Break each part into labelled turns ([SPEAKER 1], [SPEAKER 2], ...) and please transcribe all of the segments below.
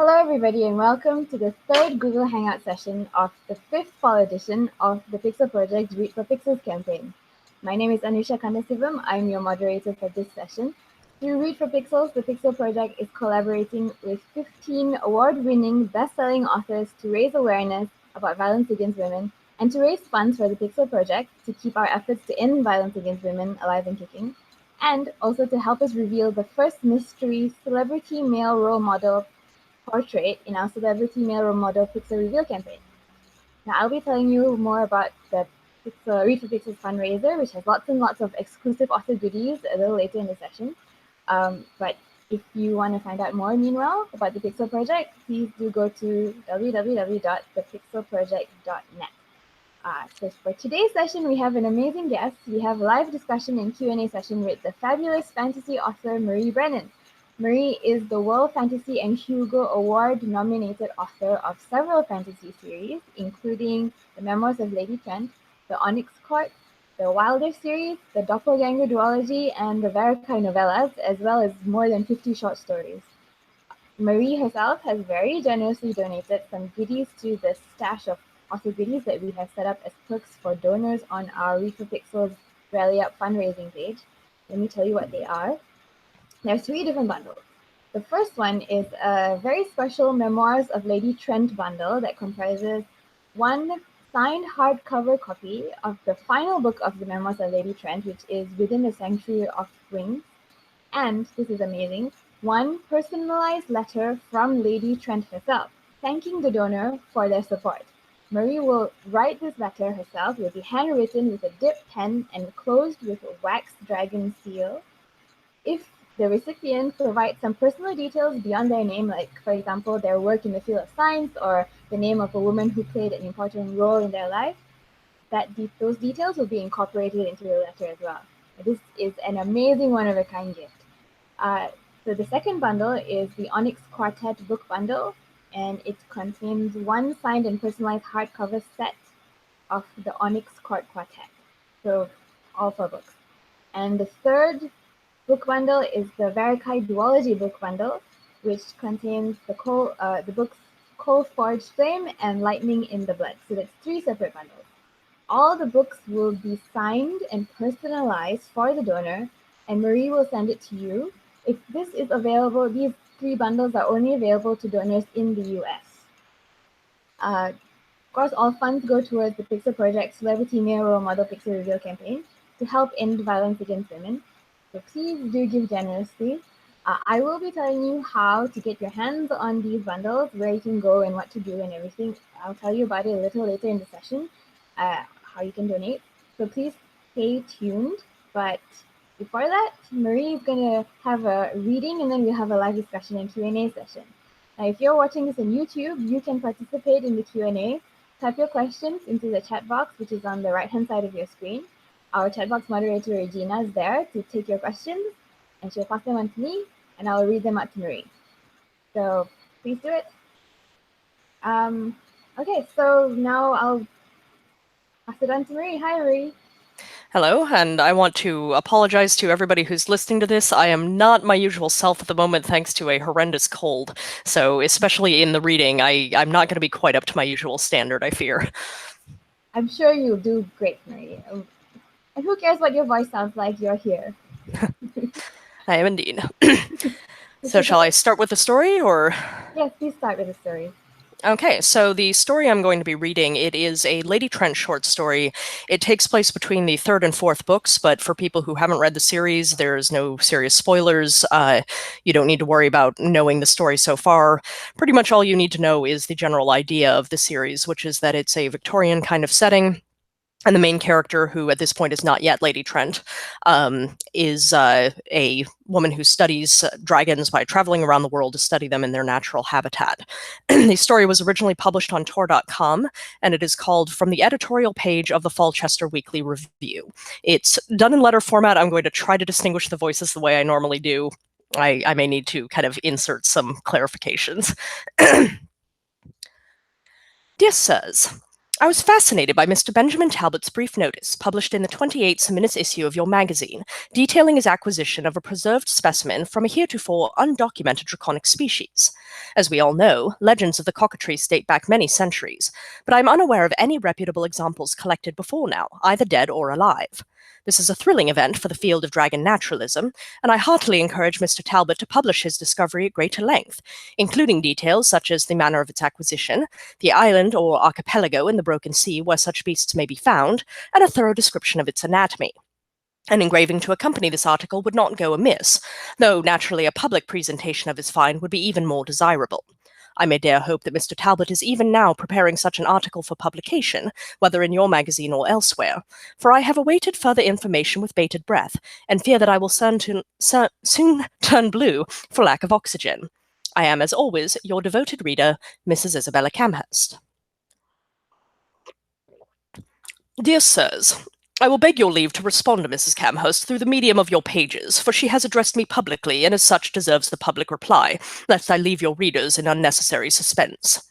[SPEAKER 1] Hello everybody and welcome to the third Google Hangout session of the fifth fall edition of the Pixel Project Read for Pixels campaign. My name is Anusha Kandasivam. I'm your moderator for this session. Through Read for Pixels, the Pixel Project is collaborating with 15 award-winning, best-selling authors to raise awareness about violence against women and to raise funds for the Pixel Project to keep our efforts to end violence against women alive and kicking, and also to help us reveal the first mystery celebrity male role model portrait in our celebrity male role model Pixel Reveal campaign. Now I'll be telling you more about the Read for Pixels fundraiser, which has lots and lots of exclusive author goodies a little later in the session. But if you want to find out more, meanwhile, about the Pixel Project, please do go to www.thepixelproject.net. So for today's session, we have an amazing guest. We have a live discussion and Q&A session with the fabulous fantasy author Marie Brennan. Marie is the World Fantasy and Hugo Award-nominated author of several fantasy series, including the Memoirs of Lady Trent, the Onyx Court, the Wilder series, the Doppelganger duology, and the Verikai novellas, as well as more than 50 short stories. Marie herself has very generously donated some goodies to the stash of author goodies that we have set up as perks for donors on our Read for Pixels Rally Up fundraising page. Let me tell you what they are. There are 3 different bundles. The first one is a very special Memoirs of Lady Trent bundle that comprises one signed hardcover copy of the final book of the Memoirs of Lady Trent, which is Within the Sanctuary of Wings, and, this is amazing, one personalized letter from Lady Trent herself, thanking the donor for their support. Marie will write this letter herself. It will be handwritten with a dip pen and closed with a wax dragon seal. If the recipient provides some personal details beyond their name, like, for example, their work in the field of science or the name of a woman who played an important role in their life, those details will be incorporated into the letter as well. This is an amazing one-of-a-kind gift. So the second bundle is the Onyx Quartet book bundle, and it contains one signed and personalized hardcover set of the Onyx Court Quartet. So all 4 books. And the third book bundle is the Verikai duology book bundle, which contains the books Coal Forged Flame and Lightning in the Blood. So that's 3 separate bundles. All the books will be signed and personalized for the donor, and Marie will send it to you. If this is available, these 3 bundles are only available to donors in the US. Of course, all funds go towards the Pixel Project Celebrity Male Role Model Pixel Reveal campaign to help end violence against women. So please do give generously. I will be telling you how to get your hands on these bundles, where you can go and what to do and everything. I'll tell you about it a little later in the session, how you can donate. So please stay tuned. But before that, Marie is going to have a reading, and then we'll have a live discussion and Q&A session. Now, if you're watching this on YouTube, you can participate in the Q&A. Type your questions into the chat box, which is on the right-hand side of your screen. Our chat box moderator, Regina, is there to take your questions, and she'll pass them on to me, and I'll read them out to Marie. So please do it. Okay, so now I'll pass it on to Marie. Hi, Marie.
[SPEAKER 2] Hello, and I want to apologize to everybody who's listening to this. I am not my usual self at the moment thanks to a horrendous cold. So especially in the reading, I'm not going to be quite up to my usual standard, I fear.
[SPEAKER 1] I'm sure you'll do great, Marie. And who cares what your voice sounds like? You're here.
[SPEAKER 2] I am indeed. So shall I start with the story, or?
[SPEAKER 1] Yes, please start with the story.
[SPEAKER 2] Okay, so the story I'm going to be reading, it is a Lady Trent short story. It takes place between the 3rd and 4th books, but for people who haven't read the series, there's no serious spoilers. You don't need to worry about knowing the story so far. Pretty much all you need to know is the general idea of the series, which is that it's a Victorian kind of setting. And the main character, who at this point is not yet Lady Trent, is a woman who studies dragons by traveling around the world to study them in their natural habitat. The story was originally published on Tor.com, and it is called From the Editorial Page of the Falchester Weekly Review. It's done in letter format. I'm going to try to distinguish the voices the way I normally do. I may need to kind of insert some clarifications. This says, I was fascinated by Mr. Benjamin Talbot's brief notice, published in the 28th minutes issue of your magazine, detailing his acquisition of a preserved specimen from a heretofore undocumented draconic species. As we all know, legends of the cockatrice date back many centuries, but I am unaware of any reputable examples collected before now, either dead or alive. This is a thrilling event for the field of dragon naturalism, and I heartily encourage Mr. Talbot to publish his discovery at greater length, including details such as the manner of its acquisition, the island or archipelago in the Broken Sea where such beasts may be found, and a thorough description of its anatomy. An engraving to accompany this article would not go amiss, though naturally a public presentation of his find would be even more desirable. I may dare hope that Mr. Talbot is even now preparing such an article for publication, whether in your magazine or elsewhere, for I have awaited further information with bated breath, and fear that I will soon turn blue for lack of oxygen. I am, as always, your devoted reader, Mrs. Isabella Camhurst. Dear Sirs, I will beg your leave to respond to Mrs. Camhurst through the medium of your pages, for she has addressed me publicly and as such deserves the public reply, lest I leave your readers in unnecessary suspense.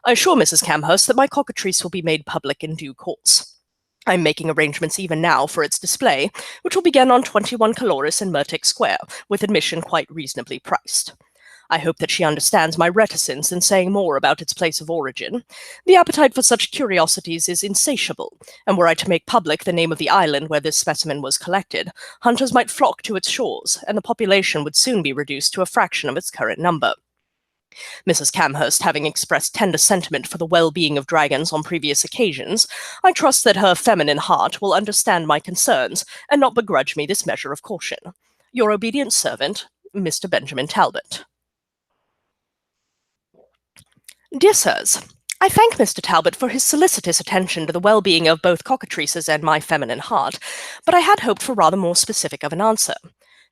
[SPEAKER 2] I assure Mrs. Camhurst that my cockatrice will be made public in due course. I am making arrangements even now for its display, which will begin on 21 Caloris in Murtic Square, with admission quite reasonably priced. I hope that she understands my reticence in saying more about its place of origin. The appetite for such curiosities is insatiable, and were I to make public the name of the island where this specimen was collected, hunters might flock to its shores, and the population would soon be reduced to a fraction of its current number. Mrs. Camhurst having expressed tender sentiment for the well-being of dragons on previous occasions, I trust that her feminine heart will understand my concerns and not begrudge me this measure of caution. Your obedient servant, Mr. Benjamin Talbot. Dear Sirs, I thank Mr. Talbot for his solicitous attention to the well-being of both cockatrices and my feminine heart, but I had hoped for rather more specific of an answer.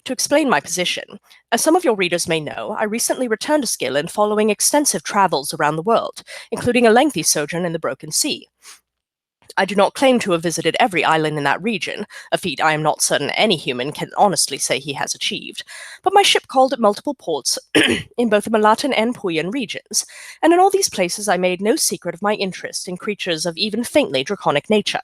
[SPEAKER 2] To explain my position, as some of your readers may know, I recently returned to Skillen following extensive travels around the world, including a lengthy sojourn in the Broken Sea. I do not claim to have visited every island in that region, a feat I am not certain any human can honestly say he has achieved, but my ship called at multiple ports in both the Malatan and Puyan regions, and in all these places I made no secret of my interest in creatures of even faintly draconic nature.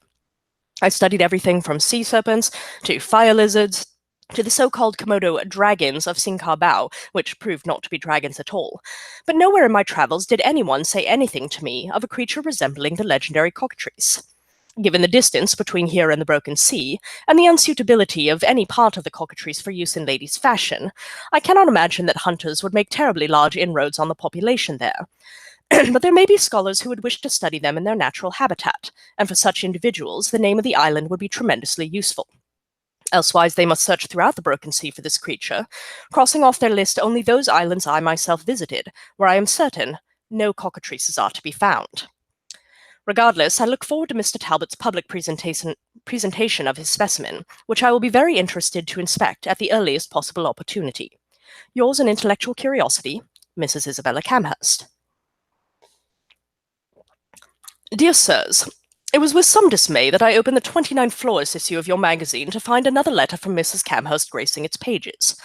[SPEAKER 2] I studied everything from sea serpents to fire lizards, to the so-called Komodo dragons of Sinkarbao, which proved not to be dragons at all. But nowhere in my travels did anyone say anything to me of a creature resembling the legendary cockatrice. Given the distance between here and the Broken Sea, and the unsuitability of any part of the cockatrice for use in ladies' fashion, I cannot imagine that hunters would make terribly large inroads on the population there. But there may be scholars who would wish to study them in their natural habitat, and for such individuals the name of the island would be tremendously useful. Elsewise, they must search throughout the Broken Sea for this creature, crossing off their list only those islands I myself visited, where I am certain no cockatrices are to be found. Regardless, I look forward to Mr. Talbot's public presentation of his specimen, which I will be very interested to inspect at the earliest possible opportunity. Yours in intellectual curiosity, Mrs. Isabella Camhurst. Dear Sirs, it was with some dismay that I opened the 29th Florist issue of your magazine to find another letter from Mrs. Camhurst gracing its pages.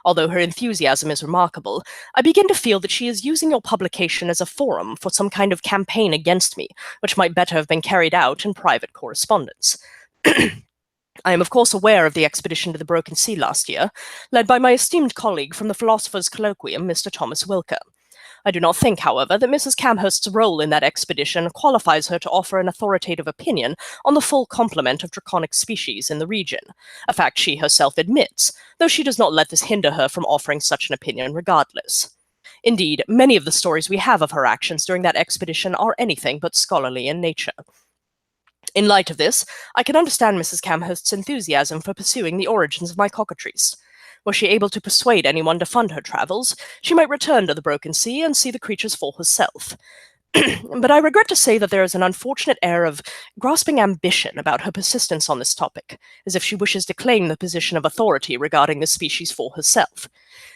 [SPEAKER 2] Although her enthusiasm is remarkable, I begin to feel that she is using your publication as a forum for some kind of campaign against me, which might better have been carried out in private correspondence. I am of course aware of the expedition to the Broken Sea last year, led by my esteemed colleague from the Philosopher's Colloquium, Mr. Thomas Wilker. I do not think, however, that Mrs. Camhurst's role in that expedition qualifies her to offer an authoritative opinion on the full complement of draconic species in the region, a fact she herself admits, though she does not let this hinder her from offering such an opinion regardless. Indeed, many of the stories we have of her actions during that expedition are anything but scholarly in nature. In light of this, I can understand Mrs. Camhurst's enthusiasm for pursuing the origins of my cockatrice. Were she able to persuade anyone to fund her travels, she might return to the Broken Sea and see the creatures for herself. But I regret to say that there is an unfortunate air of grasping ambition about her persistence on this topic, as if she wishes to claim the position of authority regarding this species for herself.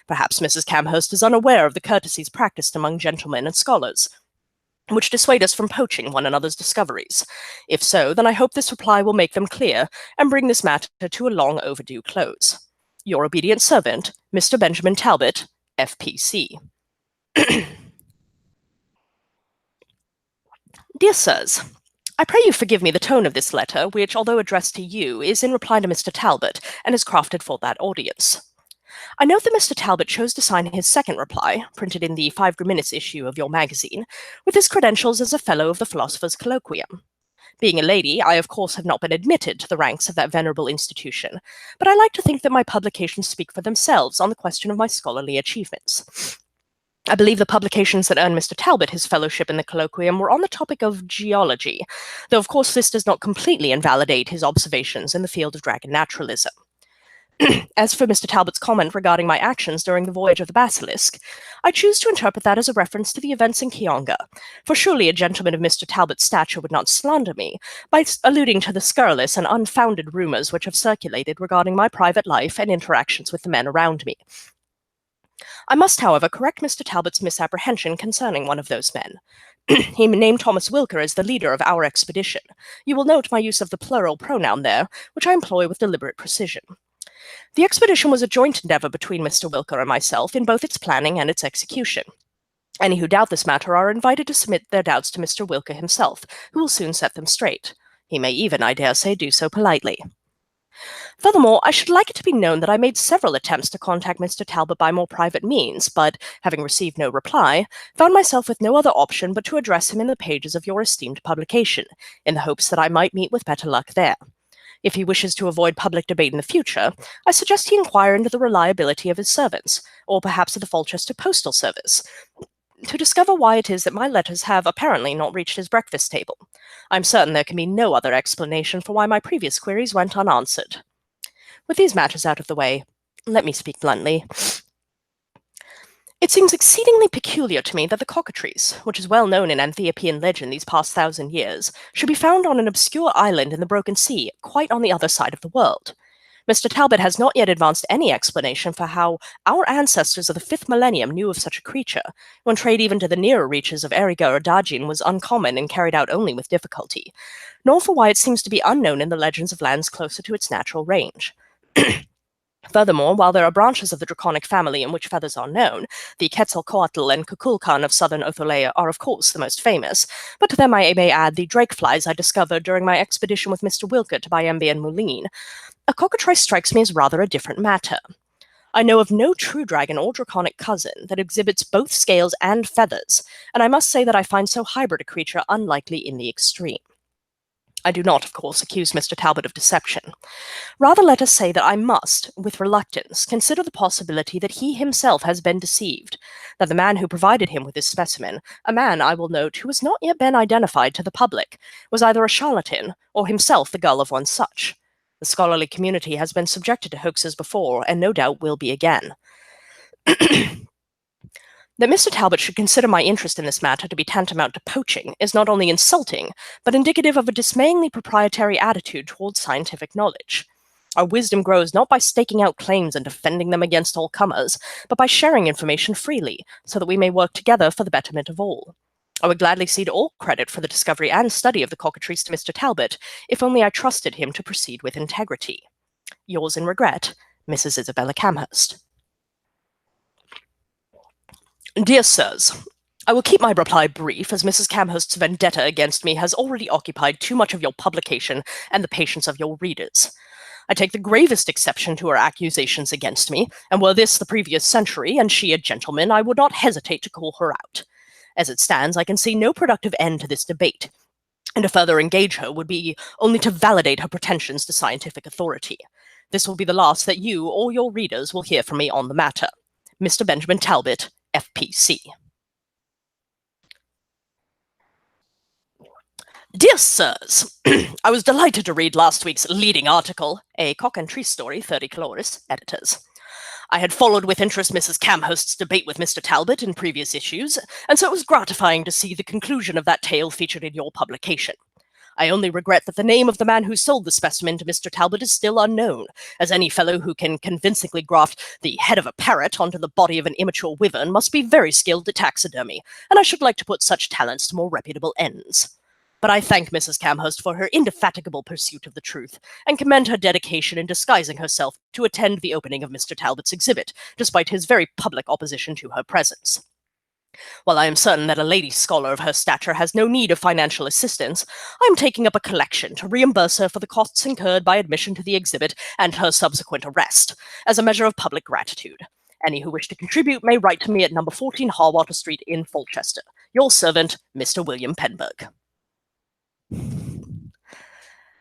[SPEAKER 2] Perhaps Mrs. Camhurst is unaware of the courtesies practiced among gentlemen and scholars, which dissuade us from poaching one another's discoveries. If so, then I hope this reply will make them clear and bring this matter to a long overdue close. Your obedient servant, Mr. Benjamin Talbot, FPC. Dear Sirs, I pray you forgive me the tone of this letter, which, although addressed to you, is in reply to Mr. Talbot, and is crafted for that audience. I note that Mr. Talbot chose to sign his second reply, printed in the 5 Minutes issue of your magazine, with his credentials as a Fellow of the Philosopher's Colloquium. Being a lady, I of course have not been admitted to the ranks of that venerable institution, but I like to think that my publications speak for themselves on the question of my scholarly achievements. I believe the publications that earned Mr. Talbot his fellowship in the colloquium were on the topic of geology, though of course this does not completely invalidate his observations in the field of dragon naturalism. As for Mr. Talbot's comment regarding my actions during the voyage of the Basilisk, I choose to interpret that as a reference to the events in Kionga, for surely a gentleman of Mr. Talbot's stature would not slander me by alluding to the scurrilous and unfounded rumors which have circulated regarding my private life and interactions with the men around me. I must, however, correct Mr. Talbot's misapprehension concerning one of those men. He named Thomas Wilker as the leader of our expedition. You will note my use of the plural pronoun there, which I employ with deliberate precision. The expedition was a joint endeavor between Mr. Wilker and myself in both its planning and its execution. Any who doubt this matter are invited to submit their doubts to Mr. Wilker himself, who will soon set them straight. He may even, I dare say, do so politely. Furthermore, I should like it to be known that I made several attempts to contact Mr. Talbot by more private means, but, having received no reply, found myself with no other option but to address him in the pages of your esteemed publication, in the hopes that I might meet with better luck there. If he wishes to avoid public debate in the future, I suggest he inquire into the reliability of his servants, or perhaps of the Folchester Postal Service, to discover why it is that my letters have apparently not reached his breakfast table. I'm certain there can be no other explanation for why my previous queries went unanswered. With these matters out of the way, let me speak bluntly. It seems exceedingly peculiar to me that the cockatrice, which is well known in Anthiopian legend these past 1,000 years, should be found on an obscure island in the Broken Sea, quite on the other side of the world. Mr. Talbot has not yet advanced any explanation for how our ancestors of the 5th millennium knew of such a creature, when trade even to the nearer reaches of Eriga or Dajin was uncommon and carried out only with difficulty, nor for why it seems to be unknown in the legends of lands closer to its natural range. Furthermore, while there are branches of the draconic family in which feathers are known, the Quetzalcoatl and Kukulkan of southern Otholea are of course the most famous, but to them I may add the drakeflies I discovered during my expedition with Mr. Wilker to Bayembe and Moulin. A cockatrice strikes me as rather a different matter. I know of no true dragon or draconic cousin that exhibits both scales and feathers, and I must say that I find so hybrid a creature unlikely in the extreme. I do not, of course, accuse Mr. Talbot of deception. Rather, let us say that I must, with reluctance, consider the possibility that he himself has been deceived, that the man who provided him with this specimen, a man, I will note, who has not yet been identified to the public, was either a charlatan or himself the gull of one such. The scholarly community has been subjected to hoaxes before, and no doubt will be again. That Mr. Talbot should consider my interest in this matter to be tantamount to poaching is not only insulting, but indicative of a dismayingly proprietary attitude towards scientific knowledge. Our wisdom grows not by staking out claims and defending them against all comers, but by sharing information freely, so that we may work together for the betterment of all. I would gladly cede all credit for the discovery and study of the cockatrice to Mr. Talbot, if only I trusted him to proceed with integrity. Yours in regret, Mrs. Isabella Camhurst. Dear Sirs, I will keep my reply brief, as Mrs. Camhurst's vendetta against me has already occupied too much of your publication and the patience of your readers. I take the gravest exception to her accusations against me, and were this the previous century, and she a gentleman, I would not hesitate to call her out. As it stands, I can see no productive end to this debate, and to further engage her would be only to validate her pretensions to scientific authority. This will be the last that you or your readers will hear from me on the matter. Mr. Benjamin Talbot, FPC. Dear Sirs, I was delighted to read last week's leading article, A Cock and Tree Story, 30 Caloris, Editors. I had followed with interest Mrs. Camhurst's debate with Mr. Talbot in previous issues, and so it was gratifying to see the conclusion of that tale featured in your publication. I only regret that the name of the man who sold the specimen to Mr. Talbot is still unknown, as any fellow who can convincingly graft the head of a parrot onto the body of an immature wyvern must be very skilled at taxidermy, and I should like to put such talents to more reputable ends. But I thank Mrs. Camhurst for her indefatigable pursuit of the truth, and commend her dedication in disguising herself to attend the opening of Mr. Talbot's exhibit, despite his very public opposition to her presence. While I am certain that a lady scholar of her stature has no need of financial assistance, I am taking up a collection to reimburse her for the costs incurred by admission to the exhibit and her subsequent arrest, as a measure of public gratitude. Any who wish to contribute may write to me at number 14 Harwater Street in Fulchester. Your servant, Mr. William Penberg.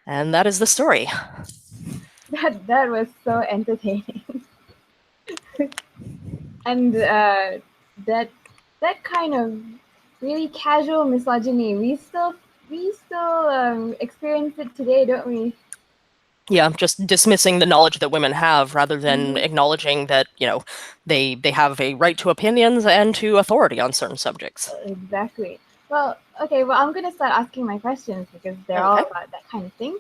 [SPEAKER 2] And that is the story.
[SPEAKER 1] That was so entertaining. And that kind of really casual misogyny, we still experience it today, don't we?
[SPEAKER 2] Yeah, just dismissing the knowledge that women have rather than acknowledging that, they have a right to opinions and to authority on certain subjects.
[SPEAKER 1] Exactly. Well, okay, well, I'm going to start asking my questions because they're all about that kind of thing.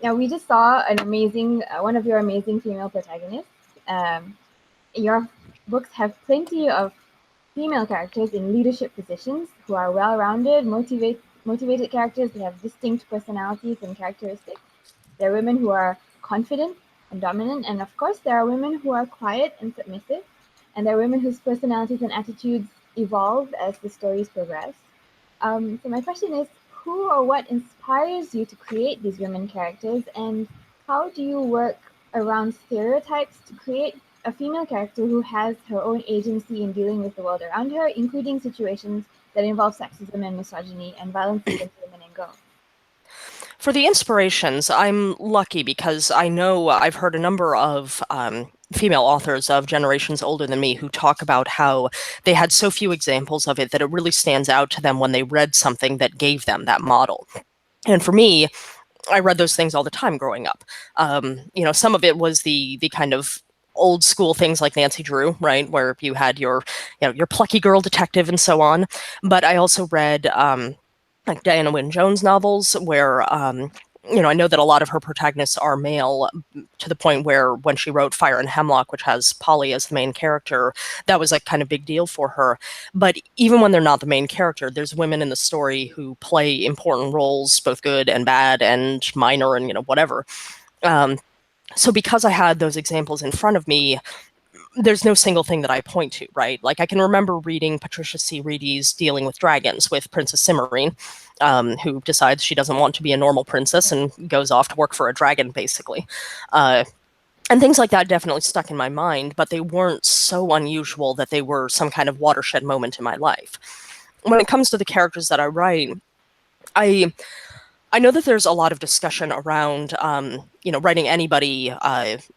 [SPEAKER 1] Now, we just saw an amazing, one of your amazing female protagonists. Your books have plenty of female characters in leadership positions who are well-rounded, motivated characters that have distinct personalities and characteristics. There are women who are confident and dominant, and of course, there are women who are quiet and submissive, and there are women whose personalities and attitudes evolve as the stories progress. So my question is, who or what inspires you to create these women characters, and how do you work around stereotypes to create a female character who has her own agency in dealing with the world around her, including situations that involve sexism and misogyny and violence against women and girls?
[SPEAKER 2] For the inspirations, I'm lucky because I know I've heard a number of female authors of generations older than me who talk about how they had so few examples of it that it really stands out to them when they read something that gave them that model. And for me, I read those things all the time growing up. Some of it was the kind of old school things like Nancy Drew, right, where you had your plucky girl detective and so on. But I also read like Diana Wynne Jones novels where I know that a lot of her protagonists are male, to the point where when she wrote Fire and Hemlock, which has Polly as the main character, that was a kind of big deal for her. But even when they're not the main character, there's women in the story who play important roles, both good and bad and minor and whatever. So because I had those examples in front of me, there's no single thing that I point to, right? Like, I can remember reading Patricia C. Reedy's Dealing with Dragons with Princess Cimmerine, who decides she doesn't want to be a normal princess and goes off to work for a dragon, basically. And things like that definitely stuck in my mind, but they weren't so unusual that they were some kind of watershed moment in my life. When it comes to the characters that I write, I know that there's a lot of discussion around, writing anybody,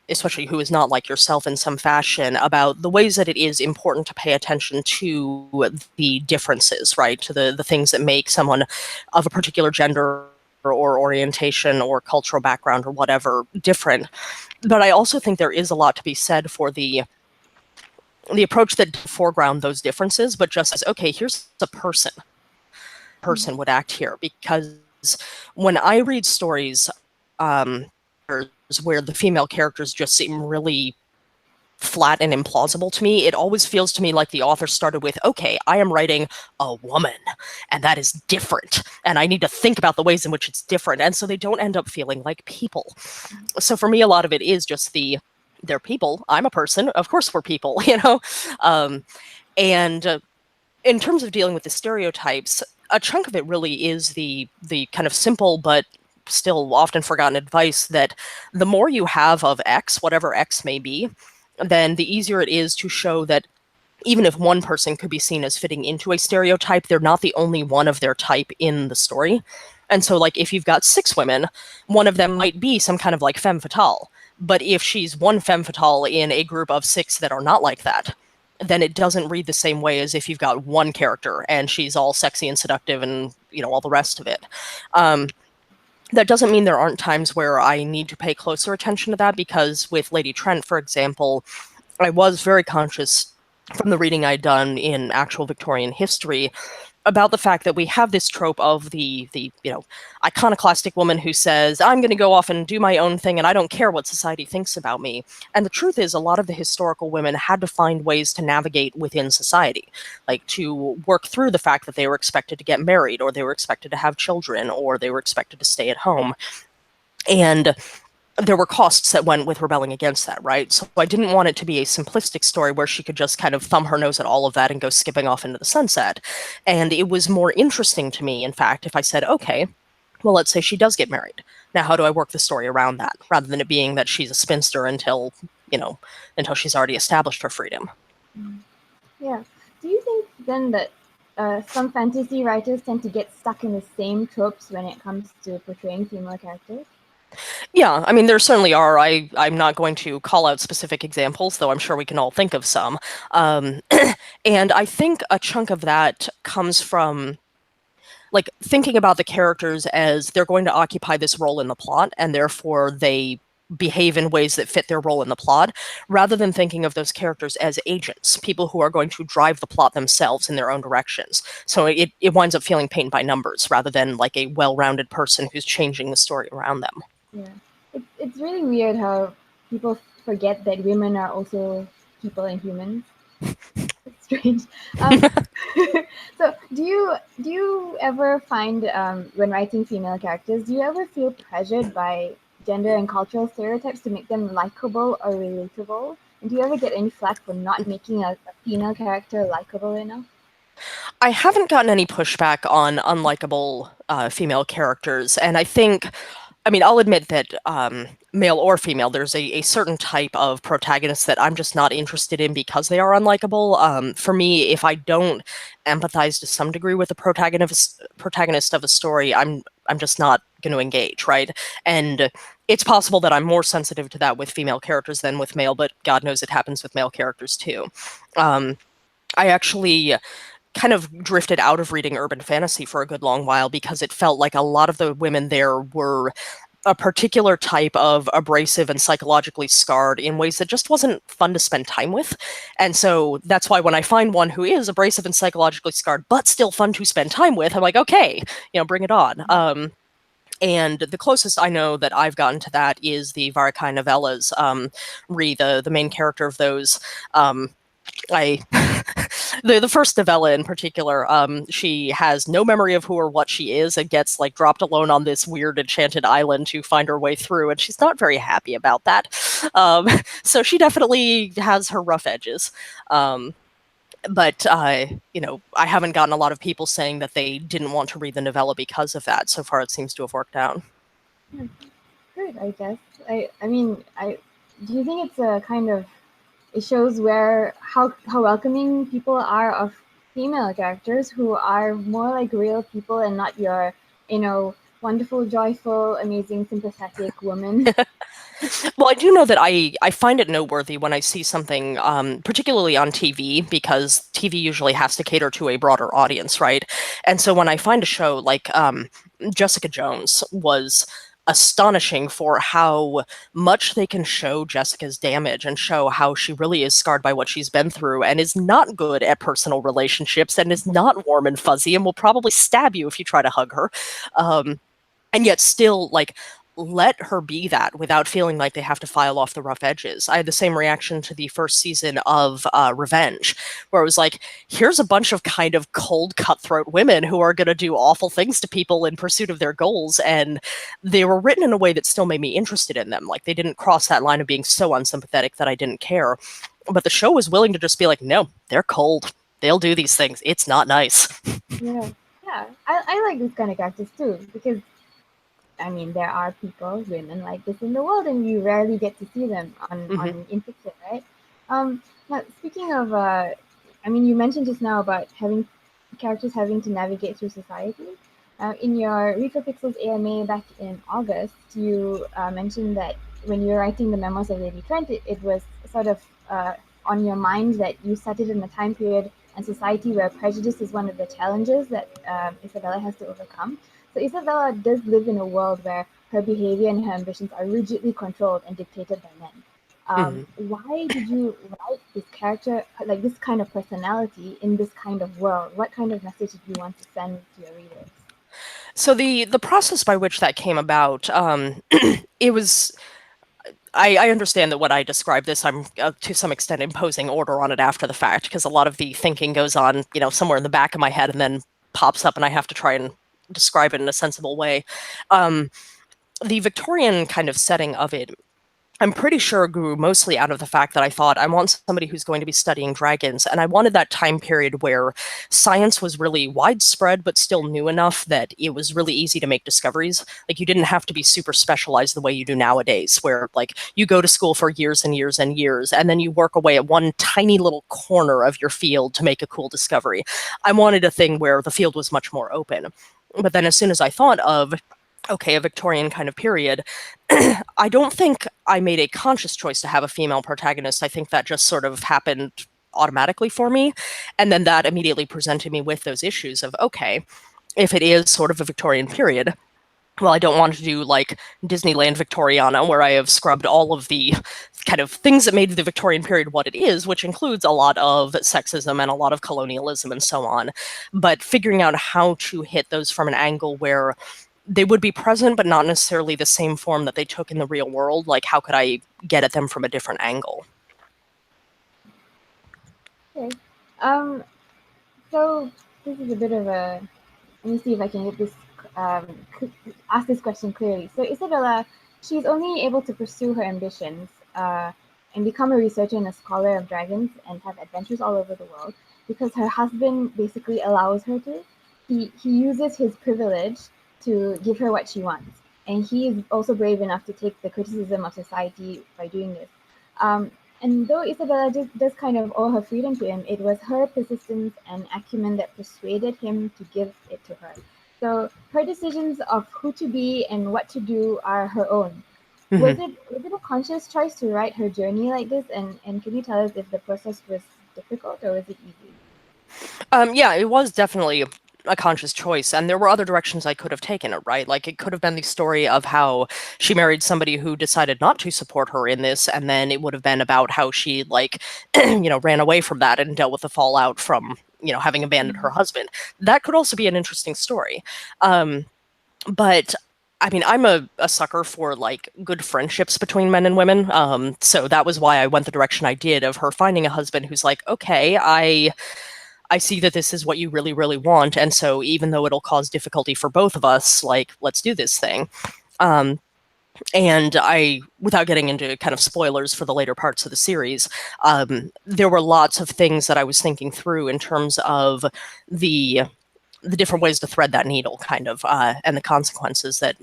[SPEAKER 2] especially who is not like yourself in some fashion, about the ways that it is important to pay attention to the differences, right? To the things that make someone of a particular gender or orientation or cultural background or whatever different. But I also think there is a lot to be said for the approach that foreground those differences, but just as, okay, here's a person would act here. Because when I read stories where the female characters just seem really flat and implausible to me, it always feels to me like the author started with, okay, I am writing a woman, and that is different, and I need to think about the ways in which it's different, and so they don't end up feeling like people. So for me, a lot of it is just they're people, I'm a person, of course we're people, and in terms of dealing with the stereotypes, a chunk of it really is the kind of simple but still often forgotten advice that the more you have of X, whatever X may be, then the easier it is to show that even if one person could be seen as fitting into a stereotype, they're not the only one of their type in the story. And so, like, if you've got 6 women, one of them might be some kind of like femme fatale. But if she's one femme fatale in a group of 6 that are not like that, then it doesn't read the same way as if you've got one character and she's all sexy and seductive and, all the rest of it. That doesn't mean there aren't times where I need to pay closer attention to that, because with Lady Trent, for example, I was very conscious from the reading I'd done in actual Victorian history about the fact that we have this trope of the iconoclastic woman who says, I'm going to go off and do my own thing and I don't care what society thinks about me. And the truth is, a lot of the historical women had to find ways to navigate within society, like to work through the fact that they were expected to get married, or they were expected to have children, or they were expected to stay at home. And there were costs that went with rebelling against that, right? So I didn't want it to be a simplistic story where she could just kind of thumb her nose at all of that and go skipping off into the sunset. And it was more interesting to me, in fact, if I said, okay, well, let's say she does get married. Now, how do I work the story around that, rather than it being that she's a spinster until, until she's already established her freedom?
[SPEAKER 1] Yeah. Do you think then that some fantasy writers tend to get stuck in the same tropes when it comes to portraying female characters?
[SPEAKER 2] Yeah, I mean, there certainly are. I'm not going to call out specific examples, though I'm sure we can all think of some. Um, and I think a chunk of that comes from like thinking about the characters as they're going to occupy this role in the plot, and therefore they behave in ways that fit their role in the plot, rather than thinking of those characters as agents, people who are going to drive the plot themselves in their own directions. So it winds up feeling paint by numbers rather than like a well-rounded person who's changing the story around them.
[SPEAKER 1] Yeah. It's really weird how people forget that women are also people and humans. It's strange. So do you ever find when writing female characters, do you ever feel pressured by gender and cultural stereotypes to make them likable or relatable? And do you ever get any flack for not making a female character likable enough?
[SPEAKER 2] I haven't gotten any pushback on unlikable female characters, and I mean, I'll admit that male or female, there's a certain type of protagonist that I'm just not interested in because they are unlikable. For me, if I don't empathize to some degree with the protagonist of a story, I'm just not going to engage, right? And it's possible that I'm more sensitive to that with female characters than with male, but God knows it happens with male characters too. I actually kind of drifted out of reading urban fantasy for a good long while because it felt like a lot of the women there were a particular type of abrasive and psychologically scarred in ways that just wasn't fun to spend time with. And so that's why when I find one who is abrasive and psychologically scarred, but still fun to spend time with, I'm like, okay, bring it on. And the closest I know that I've gotten to that is the Varakai novellas. The main character of those, I the first novella in particular, she has no memory of who or what she is and gets like dropped alone on this weird enchanted island to find her way through, and she's not very happy about that. So she definitely has her rough edges. But I haven't gotten a lot of people saying that they didn't want to read the novella because of that. So far, it seems to have worked out.
[SPEAKER 1] Good, I guess. I mean, do you think it's a kind of, it shows how welcoming people are of female characters who are more like real people and not your, wonderful, joyful, amazing, sympathetic woman?
[SPEAKER 2] Well, I do know that I find it noteworthy when I see something, particularly on TV, because TV usually has to cater to a broader audience, right? And so when I find a show like Jessica Jones was astonishing for how much they can show Jessica's damage and show how she really is scarred by what she's been through and is not good at personal relationships and is not warm and fuzzy and will probably stab you if you try to hug her. And yet still like let her be that without feeling like they have to file off the rough edges. I had the same reaction to the first season of Revenge, where it was like, here's a bunch of kind of cold, cutthroat women who are going to do awful things to people in pursuit of their goals, and they were written in a way that still made me interested in them. Like, they didn't cross that line of being so unsympathetic that I didn't care. But the show was willing to just be like, no, they're cold. They'll do these things. It's not nice.
[SPEAKER 1] Yeah. I like this kind of characters too, because I mean, there are people, women like this in the world, and you rarely get to see them in fiction, right? Now, speaking of, I mean, you mentioned just now about having characters having to navigate through society. In your Read for Pixels AMA back in August, you mentioned that when you were writing the Memoirs of Lady Trent, it was sort of on your mind that you set it in a time period and society where prejudice is one of the challenges that Isabella has to overcome. So Isabella does live in a world where her behavior and her ambitions are rigidly controlled and dictated by men. Why did you write this character, like this kind of personality in this kind of world? What kind of message did you want to send to your readers?
[SPEAKER 2] So the process by which that came about, it was. I understand that when I describe this, I'm to some extent imposing order on it after the fact, because a lot of the thinking goes on, somewhere in the back of my head and then pops up, and I have to try and describe it in a sensible way. the Victorian kind of setting of it, I'm pretty sure grew mostly out of the fact that I thought I want somebody who's going to be studying dragons, and I wanted that time period where science was really widespread but still new enough that it was really easy to make discoveries. Like, you didn't have to be super specialized the way you do nowadays, where like you go to school for years and years and years, and then you work away at one tiny little corner of your field to make a cool discovery. I wanted a thing where the field was much more open. But then as soon as I thought of, okay, a Victorian kind of period, I don't think I made a conscious choice to have a female protagonist. I think that just sort of happened automatically for me. And then that immediately presented me with those issues of, okay, if it is sort of a Victorian period, well, I don't want to do like Disneyland Victoriana, where I have scrubbed all of the kind of things that made the Victorian period what it is, which includes a lot of sexism and a lot of colonialism and so on. But figuring out how to hit those from an angle where they would be present, but not necessarily the same form that they took in the real world. Like, how could I get at them from a different angle?
[SPEAKER 1] Okay. So this is a bit of a. Let me see if I can get this. Ask this question clearly. So Isabella, she's only able to pursue her ambitions and become a researcher and a scholar of dragons and have adventures all over the world because her husband basically allows her to. He uses his privilege to give her what she wants, and he is also brave enough to take the criticism of society by doing this. And though Isabella does kind of owe her freedom to him, it was her persistence and acumen that persuaded him to give it to her. So her decisions of who to be and what to do are her own. Was it a conscious choice to write her journey like this? And can you tell us if the process was difficult or was it easy?
[SPEAKER 2] Yeah, it was definitely a conscious choice, and there were other directions I could have taken it, right? Like, it could have been the story of how she married somebody who decided not to support her in this, and then it would have been about how she, like, ran away from that and dealt with the fallout from, having abandoned her husband. That could also be an interesting story. But I mean, I'm a sucker for like good friendships between men and women. So that was why I went the direction I did, of her finding a husband who's like, okay, I see that this is what you really, really want, and so even though it'll cause difficulty for both of us, like, let's do this thing. And without getting into kind of spoilers for the later parts of the series, there were lots of things that I was thinking through in terms of the different ways to thread that needle, kind of, and the consequences that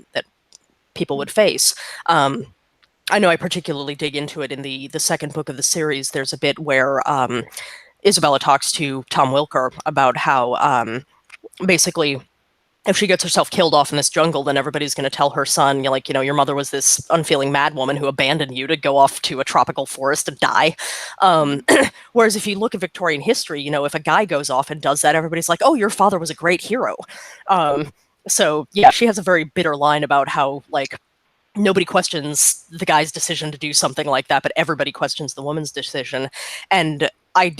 [SPEAKER 2] people would face. I know I particularly dig into it in the second book of the series. There's a bit where Isabella talks to Tom Wilker about how basically, if she gets herself killed off in this jungle, then everybody's going to tell her son, your mother was this unfeeling madwoman who abandoned you to go off to a tropical forest to die. Whereas if you look at Victorian history, if a guy goes off and does that, everybody's like, oh, your father was a great hero. So yeah, she has a very bitter line about how, like, nobody questions the guy's decision to do something like that, but everybody questions the woman's decision. And I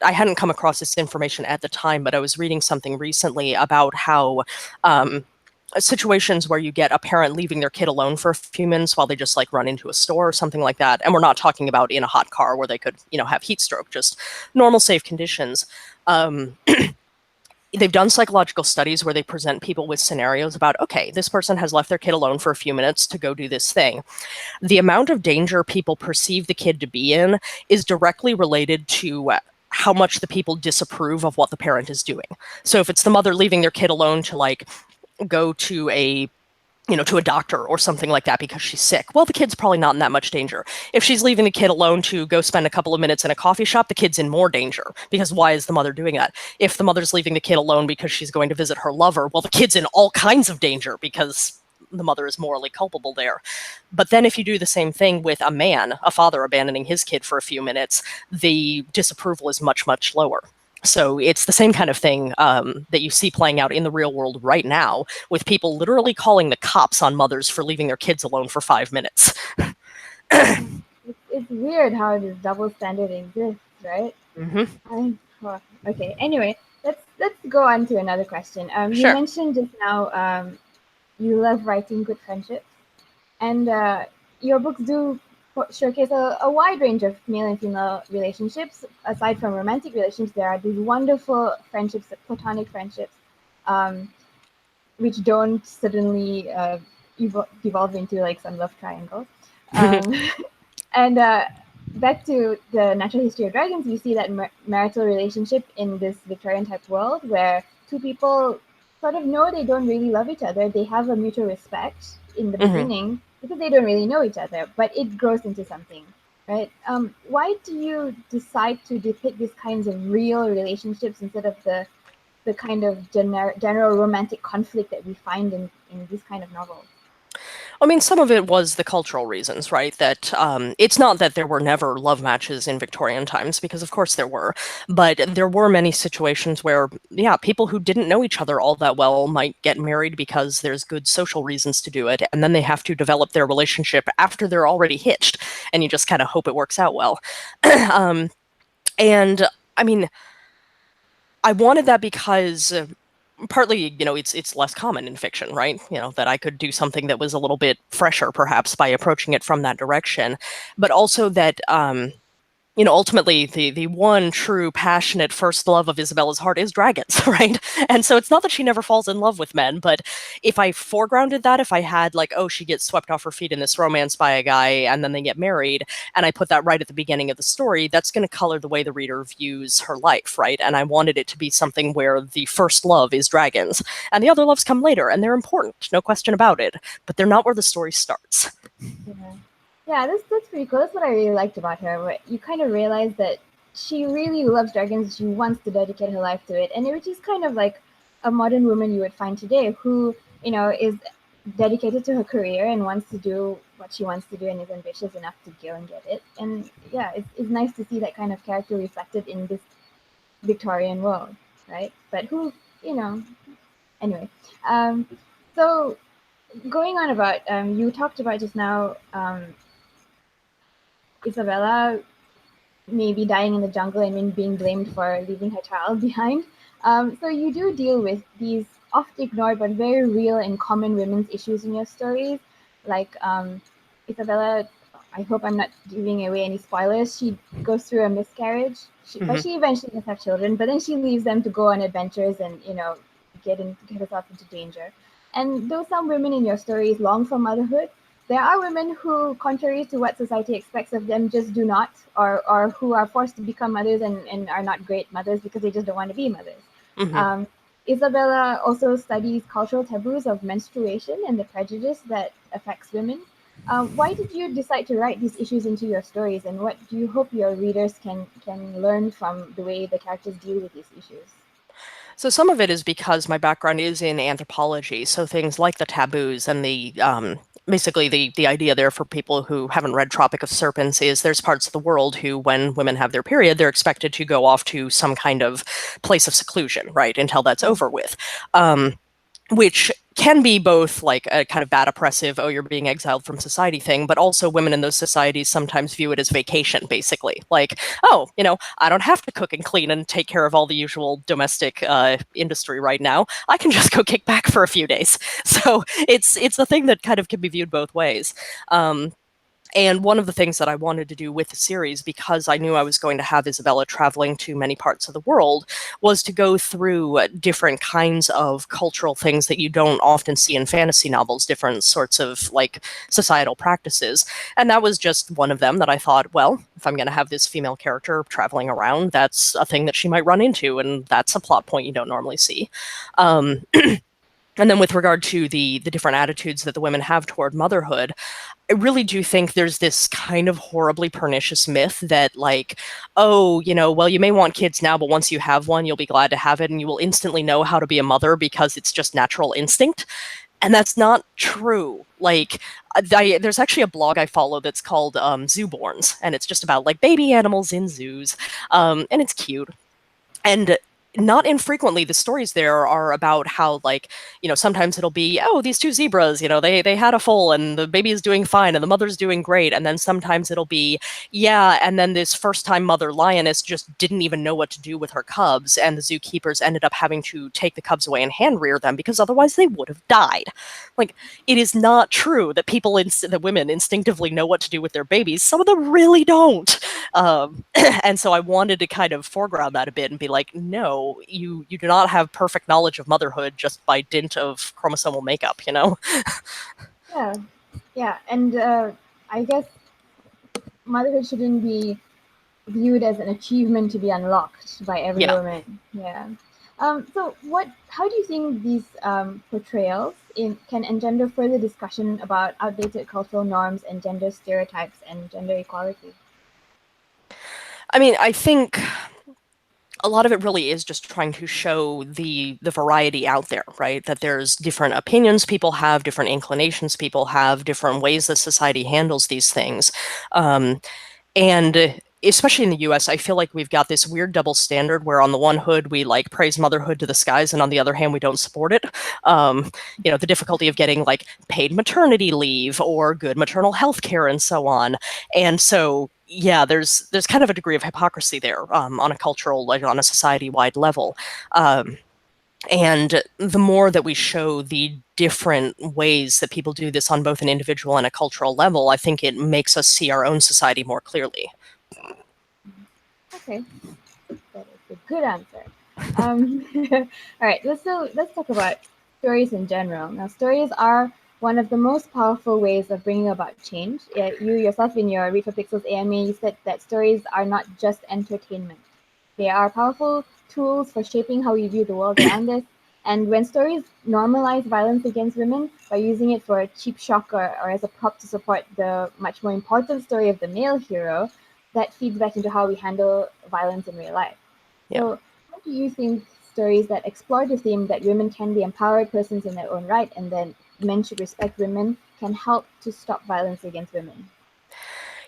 [SPEAKER 2] hadn't come across this information at the time, but I was reading something recently about how situations where you get a parent leaving their kid alone for a few minutes while they just like run into a store or something like that. And we're not talking about in a hot car where they could, have heat stroke, just normal safe conditions. They've done psychological studies where they present people with scenarios about, okay, this person has left their kid alone for a few minutes to go do this thing. The amount of danger people perceive the kid to be in is directly related to how much the people disapprove of what the parent is doing. So if it's the mother leaving their kid alone to like go to a doctor or something like that because she's sick, well, the kid's probably not in that much danger. If she's leaving the kid alone to go spend a couple of minutes in a coffee shop, the kid's in more danger, because why is the mother doing that? If the mother's leaving the kid alone because she's going to visit her lover, well, the kid's in all kinds of danger because the mother is morally culpable there. But then if you do the same thing with a father abandoning his kid for a few minutes, the disapproval is much, much lower. So it's the same kind of thing that you see playing out in the real world right now, with people literally calling the cops on mothers for leaving their kids alone for 5 minutes.
[SPEAKER 1] It's weird how this double standard exists, right? Okay. Anyway, let's go on to another question. You
[SPEAKER 2] Sure.
[SPEAKER 1] mentioned just now you love writing good friendships, and your books do showcase a wide range of male and female relationships. Aside from romantic relationships, there are these wonderful friendships, platonic friendships, which don't suddenly devolve into like some love triangle. Um, and back to the natural history of dragons, we see that marital relationship in this Victorian type world where two people sort of know they don't really love each other. They have a mutual respect in the beginning because they don't really know each other, but it grows into something, right? Why do you decide to depict these kinds of real relationships instead of the kind of general romantic conflict that we find in these kind of novels?
[SPEAKER 2] I mean, some of it was the cultural reasons, right? That it's not that there were never love matches in Victorian times, because of course there were, but there were many situations where, yeah, people who didn't know each other all that well might get married because there's good social reasons to do it, and then they have to develop their relationship after they're already hitched, and you just kind of hope it works out well. And I mean, I wanted that because partly, it's less common in fiction, right? That I could do something that was a little bit fresher, perhaps, by approaching it from that direction, but also that ultimately the one true passionate first love of Isabella's heart is dragons, right? And so it's not that she never falls in love with men, but if I foregrounded that, if I had like, oh, she gets swept off her feet in this romance by a guy and then they get married, and I put that right at the beginning of the story, that's going to color the way the reader views her life, right? And I wanted it to be something where the first love is dragons, and the other loves come later, and they're important, no question about it, but they're not where the story starts.
[SPEAKER 1] Yeah. Yeah, that's pretty cool. That's what I really liked about her. Where you kind of realize that she really loves dragons. She wants to dedicate her life to it, and which is kind of like a modern woman you would find today, who is dedicated to her career and wants to do what she wants to do and is ambitious enough to go and get it. And yeah, it's nice to see that kind of character reflected in this Victorian world, right? But anyway. Um, so going on about you talked about just now. Isabella maybe dying in the jungle and being blamed for leaving her child behind. So you do deal with these oft ignored but very real and common women's issues in your stories. Like Isabella, I hope I'm not giving away any spoilers. She goes through a miscarriage, but she eventually does have children. But then she leaves them to go on adventures and get herself into danger. And though some women in your stories long for motherhood, there are women who, contrary to what society expects of them, just do not, or who are forced to become mothers and are not great mothers because they just don't want to be mothers. Isabella also studies cultural taboos of menstruation and the prejudice that affects women. Why did you decide to write these issues into your stories, and what do you hope your readers can learn from the way the characters deal with these issues?
[SPEAKER 2] So some of it is because my background is in anthropology, so things like the taboos and the basically the idea there for people who haven't read Tropic of Serpents is there's parts of the world who, when women have their period, they're expected to go off to some kind of place of seclusion, right, until that's over with. Which can be both like a kind of bad oppressive, oh, you're being exiled from society thing, but also women in those societies sometimes view it as vacation, basically. Like, oh, I don't have to cook and clean and take care of all the usual domestic industry right now. I can just go kick back for a few days. So it's a thing that kind of can be viewed both ways. And one of the things that I wanted to do with the series, because I knew I was going to have Isabella traveling to many parts of the world, was to go through different kinds of cultural things that you don't often see in fantasy novels, different sorts of like societal practices. And that was just one of them that I thought, well, if I'm going to have this female character traveling around, that's a thing that she might run into, and that's a plot point you don't normally see. And then with regard to the different attitudes that the women have toward motherhood, I really do think there's this kind of horribly pernicious myth that, like, oh, well, you may want kids now, but once you have one, you'll be glad to have it, and you will instantly know how to be a mother because it's just natural instinct. And that's not true. Like, there's actually a blog I follow that's called Zooborns, and it's just about, like, baby animals in zoos, and it's cute. And not infrequently, the stories there are about how, like, sometimes it'll be, oh, these two zebras, they had a foal and the baby is doing fine and the mother's doing great. And then sometimes it'll be, yeah, and then this first-time mother lioness just didn't even know what to do with her cubs, and the zookeepers ended up having to take the cubs away and hand-rear them because otherwise they would have died. Like, it is not true that that women instinctively know what to do with their babies. Some of them really don't. And so I wanted to kind of foreground that a bit and be like, no, you do not have perfect knowledge of motherhood just by dint of chromosomal makeup,
[SPEAKER 1] Yeah, and I guess motherhood shouldn't be viewed as an achievement to be unlocked by every
[SPEAKER 2] Yeah.
[SPEAKER 1] woman. Yeah. So, How do you think these portrayals can engender further discussion about outdated cultural norms and gender stereotypes and gender equality?
[SPEAKER 2] I mean, I think a lot of it really is just trying to show the variety out there, right? That there's different opinions people have, different inclinations people have, different ways that society handles these things. And especially in the US, I feel like we've got this weird double standard where on the one hood we like praise motherhood to the skies, and on the other hand we don't support it. The difficulty of getting like paid maternity leave or good maternal health care and so on. And so yeah, there's kind of a degree of hypocrisy there, on a cultural, like on a society-wide level. And the more that we show the different ways that people do this on both an individual and a cultural level, I think it makes us see our own society more clearly.
[SPEAKER 1] Okay, that is a good answer. All right, let's talk about stories in general. Now, stories are one of the most powerful ways of bringing about change. You yourself in your Read for Pixels AMA, you said that stories are not just entertainment. They are powerful tools for shaping how we view the world around us. And when stories normalize violence against women by using it for a cheap shock or as a prop to support the much more important story of the male hero, that feeds back into how we handle violence in real life.
[SPEAKER 2] Yeah.
[SPEAKER 1] So, how do you think stories that explore the theme that women can be empowered persons in their own right and then men should respect women can help to stop violence against women?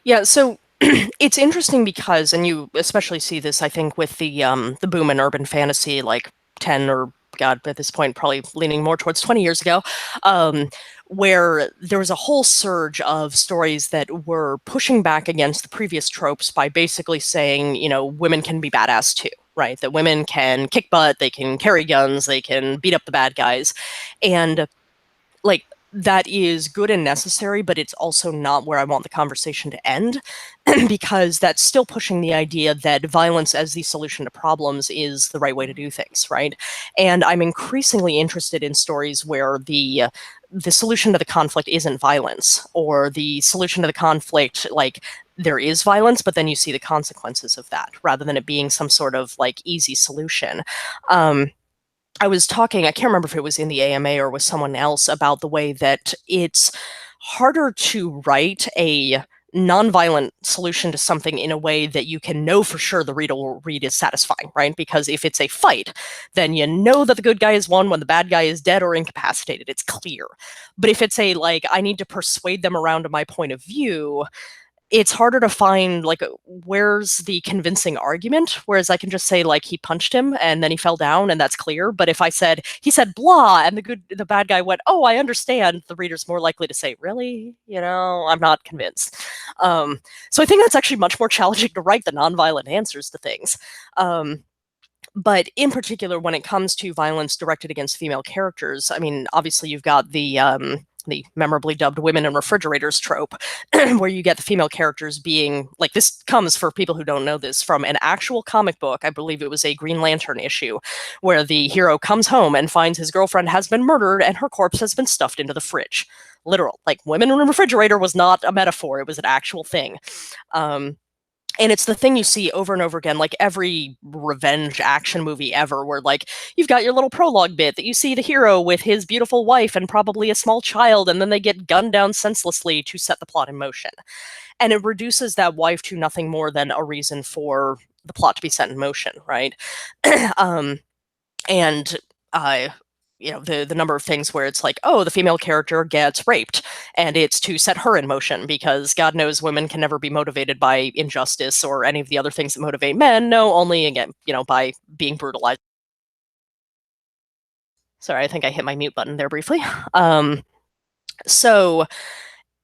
[SPEAKER 2] Yeah, so it's interesting because, and you especially see this, I think, with the boom in urban fantasy, like 10 or God, at this point, probably leaning more towards 20 years ago, where there was a whole surge of stories that were pushing back against the previous tropes by basically saying, women can be badass too, right? That women can kick butt, they can carry guns, they can beat up the bad guys. And like that is good and necessary, but it's also not where I want the conversation to end because that's still pushing the idea that violence as the solution to problems is the right way to do things, right? And I'm increasingly interested in stories where the solution to the conflict isn't violence, or the solution to the conflict, like there is violence, but then you see the consequences of that, rather than it being some sort of like easy solution. I was talking, I can't remember if it was in the AMA or with someone else, about the way that it's harder to write a nonviolent solution to something in a way that you can know for sure the reader will read is satisfying, right? Because if it's a fight, then you know that the good guy is won when the bad guy is dead or incapacitated. It's clear. But if it's a, like, I need to persuade them around to my point of view, it's harder to find, like, where's the convincing argument, whereas I can just say, like, he punched him and then he fell down and that's clear. But if I said he said blah and the bad guy went, oh, I understand, the reader's more likely to say, really, I'm not convinced. So I think that's actually much more challenging to write the nonviolent answers to things. But in particular, when it comes to violence directed against female characters, I mean, obviously you've got the memorably dubbed women in refrigerators trope, where you get the female characters being, like, this comes, for people who don't know this, from an actual comic book. I believe it was a Green Lantern issue, where the hero comes home and finds his girlfriend has been murdered and her corpse has been stuffed into the fridge. Literal. Like, women in a refrigerator was not a metaphor, it was an actual thing. And it's the thing you see over and over again, like every revenge action movie ever, where, like, you've got your little prologue bit that you see the hero with his beautiful wife and probably a small child, and then they get gunned down senselessly to set the plot in motion. And it reduces that wife to nothing more than a reason for the plot to be set in motion, right? um, and the number of things where it's like, oh, the female character gets raped and it's to set her in motion, because God knows women can never be motivated by injustice or any of the other things that motivate men. No, only, again, by being brutalized. Sorry, I think I hit my mute button there briefly. So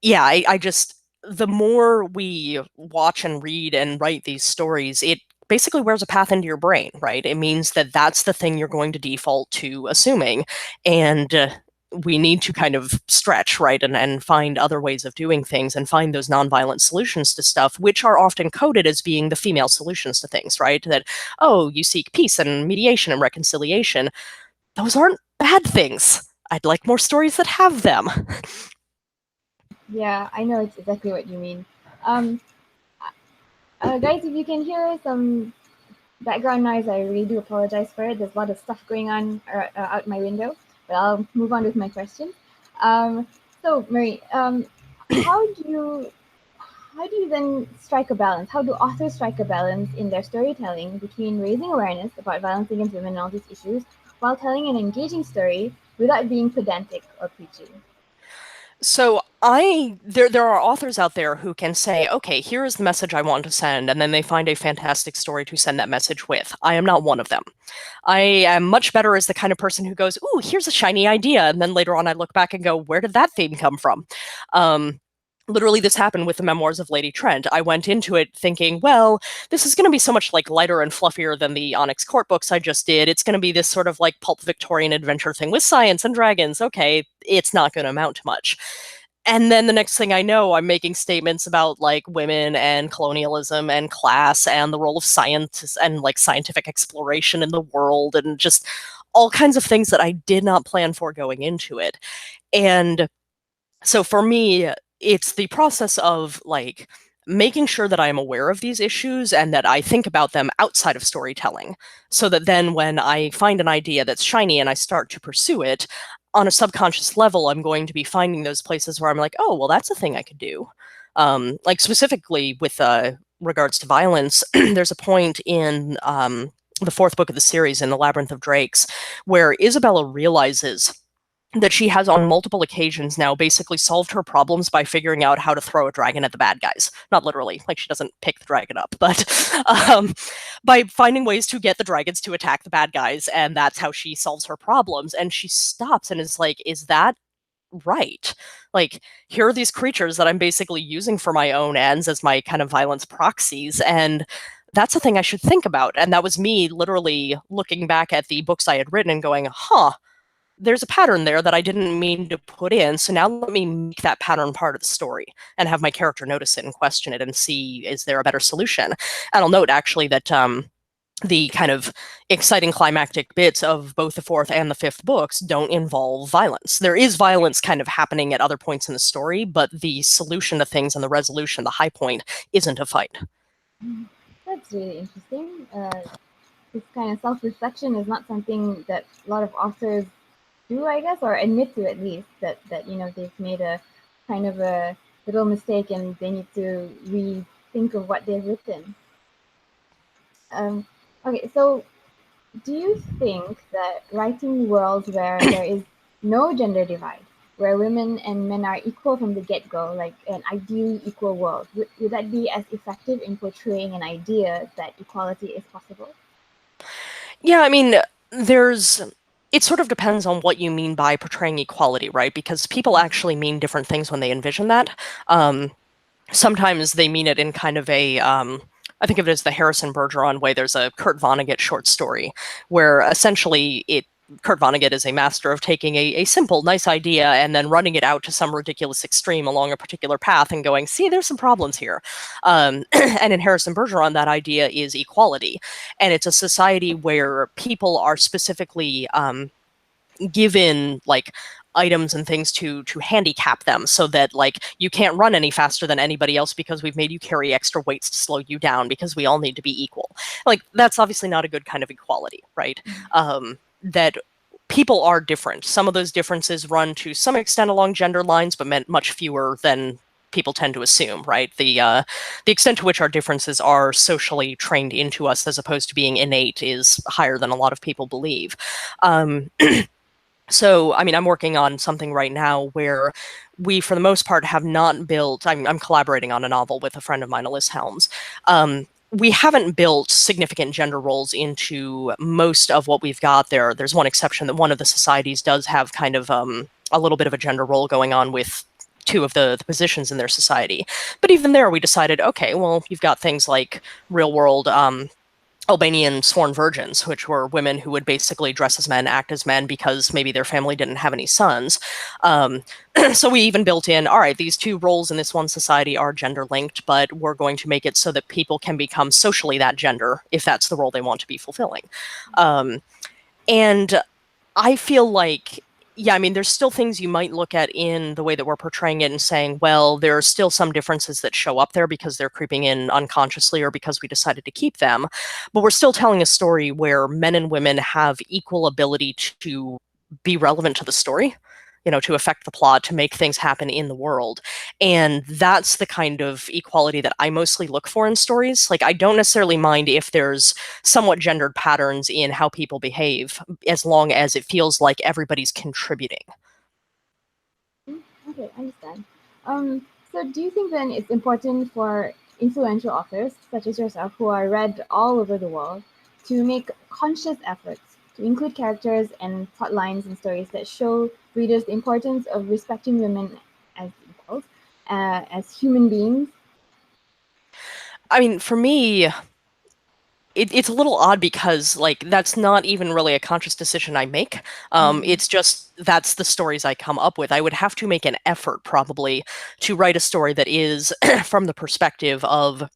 [SPEAKER 2] yeah, I just, the more we watch and read and write these stories, it basically wears a path into your brain, right? It means that that's the thing you're going to default to assuming. And we need to kind of stretch, right? And find other ways of doing things and find those nonviolent solutions to stuff, which are often coded as being the female solutions to things, right? That, oh, you seek peace and mediation and reconciliation. Those aren't bad things. I'd like more stories that have them.
[SPEAKER 1] Yeah, I know it's exactly what you mean. Guys, if you can hear some background noise, I really do apologize for it. There's a lot of stuff going on out my window, but I'll move on with my question. So, Marie, how do you how do you then strike a balance? How do authors strike a balance in their storytelling between raising awareness about violence against women and all these issues while telling an engaging story without being pedantic or preachy?
[SPEAKER 2] So there are authors out there who can say, okay, here is the message I want to send, and then they find a fantastic story to send that message with. I am not one of them. I am much better as the kind of person who goes, ooh, here's a shiny idea, and then later on I look back and go, where did that theme come from? Literally, this happened with the Memoirs of Lady Trent. I went into it thinking, well, this is going to be so much like lighter and fluffier than the Onyx Court books I just did. It's going to be this sort of like pulp Victorian adventure thing with science and dragons. Okay, it's not going to amount to much. And then the next thing I know, I'm making statements about like women and colonialism and class and the role of science and like scientific exploration in the world and just all kinds of things that I did not plan for going into it. And so for me, it's the process of like making sure that I am aware of these issues and that I think about them outside of storytelling, so that then when I find an idea that's shiny and I start to pursue it, on a subconscious level, I'm going to be finding those places where I'm like, oh, well, that's a thing I could do. Like specifically with regards to violence, there's a point in the fourth book of the series, in The Labyrinth of Drakes, where Isabella realizes that she has on multiple occasions now basically solved her problems by figuring out how to throw a dragon at the bad guys. Not literally, like she doesn't pick the dragon up, but by finding ways to get the dragons to attack the bad guys, and that's how she solves her problems. And she stops and is like, is that right? Like, here are these creatures that I'm basically using for my own ends as my kind of violence proxies, and that's a thing I should think about. And that was me literally looking back at the books I had written and going, huh, there's a pattern there that I didn't mean to put in. So now let me make that pattern part of the story and have my character notice it and question it and see, is there a better solution? And I'll note actually that the kind of exciting climactic bits of both the fourth and the fifth books don't involve violence. There is violence kind of happening at other points in the story, but the solution to things and the resolution, the high point, isn't a fight.
[SPEAKER 1] That's really interesting. This kind of self-reflection is not something that a lot of authors do, I guess, or admit to at least that they've made a kind of a little mistake and they need to rethink of what they've written. Okay, so do you think that writing worlds where there is no gender divide, where women and men are equal from the get-go, like an ideally equal world, would that be as effective in portraying an idea that equality is possible?
[SPEAKER 2] Yeah, I mean, it sort of depends on what you mean by portraying equality, right? Because people actually mean different things when they envision that. Sometimes they mean it in kind of a, I think of it as the Harrison Bergeron way. There's a Kurt Vonnegut short story where essentially Kurt Vonnegut is a master of taking a simple, nice idea and then running it out to some ridiculous extreme along a particular path and going, see, there's some problems here. And in Harrison Bergeron, that idea is equality. And it's a society where people are specifically given like items and things to handicap them so that like you can't run any faster than anybody else because we've made you carry extra weights to slow you down because we all need to be equal. Like that's obviously not a good kind of equality, right? That people are different. Some of those differences run to some extent along gender lines, but meant much fewer than people tend to assume, right? The extent to which our differences are socially trained into us as opposed to being innate is higher than a lot of people believe. So, I mean, I'm working on something right now where we, for the most part, have not built. I'm collaborating on a novel with a friend of mine, Alyssa Helms. We haven't built significant gender roles into most of what we've got there. There's one exception that one of the societies does have kind of a little bit of a gender role going on with two of the positions in their society. But even there, we decided, okay, well, you've got things like real world Albanian sworn virgins, which were women who would basically dress as men, act as men, because maybe their family didn't have any sons. So we even built in, all right, these two roles in this one society are gender linked, but we're going to make it so that people can become socially that gender if that's the role they want to be fulfilling. And I feel like yeah, I mean, there's still things you might look at in the way that we're portraying it and saying, well, there are still some differences that show up there because they're creeping in unconsciously or because we decided to keep them. But we're still telling a story where men and women have equal ability to be relevant to the story, to affect the plot, to make things happen in the world. And that's the kind of equality that I mostly look for in stories. Like, I don't necessarily mind if there's somewhat gendered patterns in how people behave, as long as it feels like everybody's contributing.
[SPEAKER 1] Okay, I understand. So do you think then it's important for influential authors, such as yourself, who are read all over the world, to make conscious efforts to include characters and plot lines and stories that show readers the importance of respecting women as equals, as human beings?
[SPEAKER 2] I mean, for me, it's a little odd because like that's not even really a conscious decision I make. It's just that's the stories I come up with. I would have to make an effort probably to write a story that is from the perspective of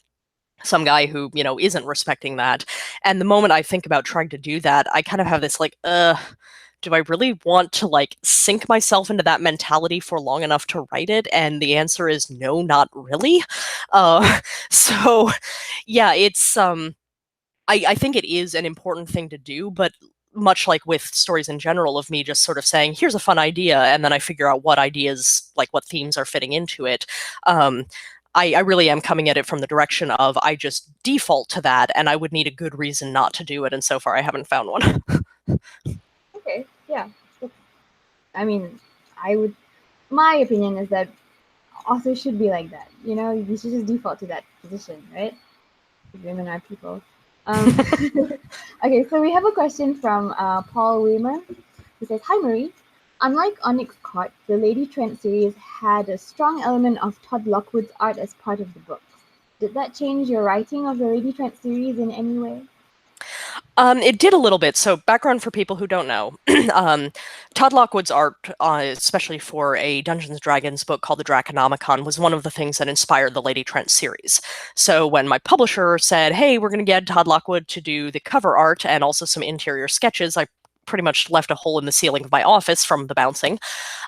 [SPEAKER 2] some guy who isn't respecting that. And the moment I think about trying to do that, I kind of have this like, do I really want to like sink myself into that mentality for long enough to write it? And the answer is no, not really. So yeah, it's I think it is an important thing to do, but much like with stories in general, of me just sort of saying, here's a fun idea, and then I figure out what ideas, like what themes are fitting into it. Um, I really am coming at it from the direction of I just default to that, and I would need a good reason not to do it, and so far I haven't found one.
[SPEAKER 1] Okay, yeah. I mean, I would. My opinion is that authors should be like that. You should just default to that position, right? Women are people. Um, okay, so we have a question from Paul Weimer, who says, "Hi Marie. Unlike Onyx Court, the Lady Trent series had a strong element of Todd Lockwood's art as part of the books. Did that change your writing of the Lady Trent series in any way?"
[SPEAKER 2] It did a little bit. So, background for people who don't know. Todd Lockwood's art, especially for a Dungeons and Dragons book called The Draconomicon, was one of the things that inspired the Lady Trent series. So, when my publisher said, hey, we're going to get Todd Lockwood to do the cover art and also some interior sketches, I pretty much left a hole in the ceiling of my office from the bouncing.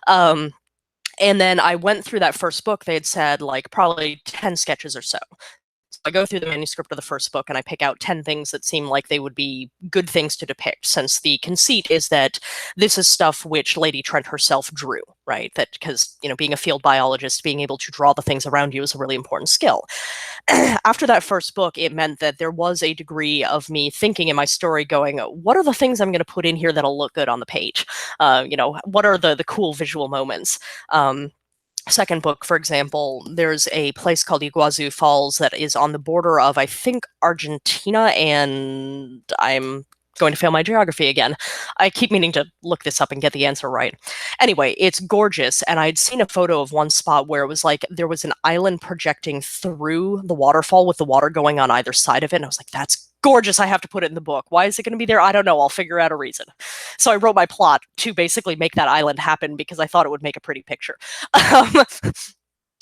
[SPEAKER 2] And then I went through that first book. They had said, like, probably 10 sketches or so. So I go through the manuscript of the first book and I pick out 10 things that seem like they would be good things to depict, since the conceit is that this is stuff which Lady Trent herself drew, right? That because, being a field biologist, being able to draw the things around you is a really important skill. After that first book, it meant that there was a degree of me thinking in my story going, what are the things I'm going to put in here that'll look good on the page? What are the cool visual moments? Second book, for example, there's a place called Iguazu Falls that is on the border of, I think, Argentina, and I'm going to fail my geography again. I keep meaning to look this up and get the answer right. Anyway, it's gorgeous, and I'd seen a photo of one spot where it was like there was an island projecting through the waterfall with the water going on either side of it, and I was like, that's gorgeous, I have to put it in the book. Why is it going to be there? I don't know, I'll figure out a reason. So I wrote my plot to basically make that island happen because I thought it would make a pretty picture. Um,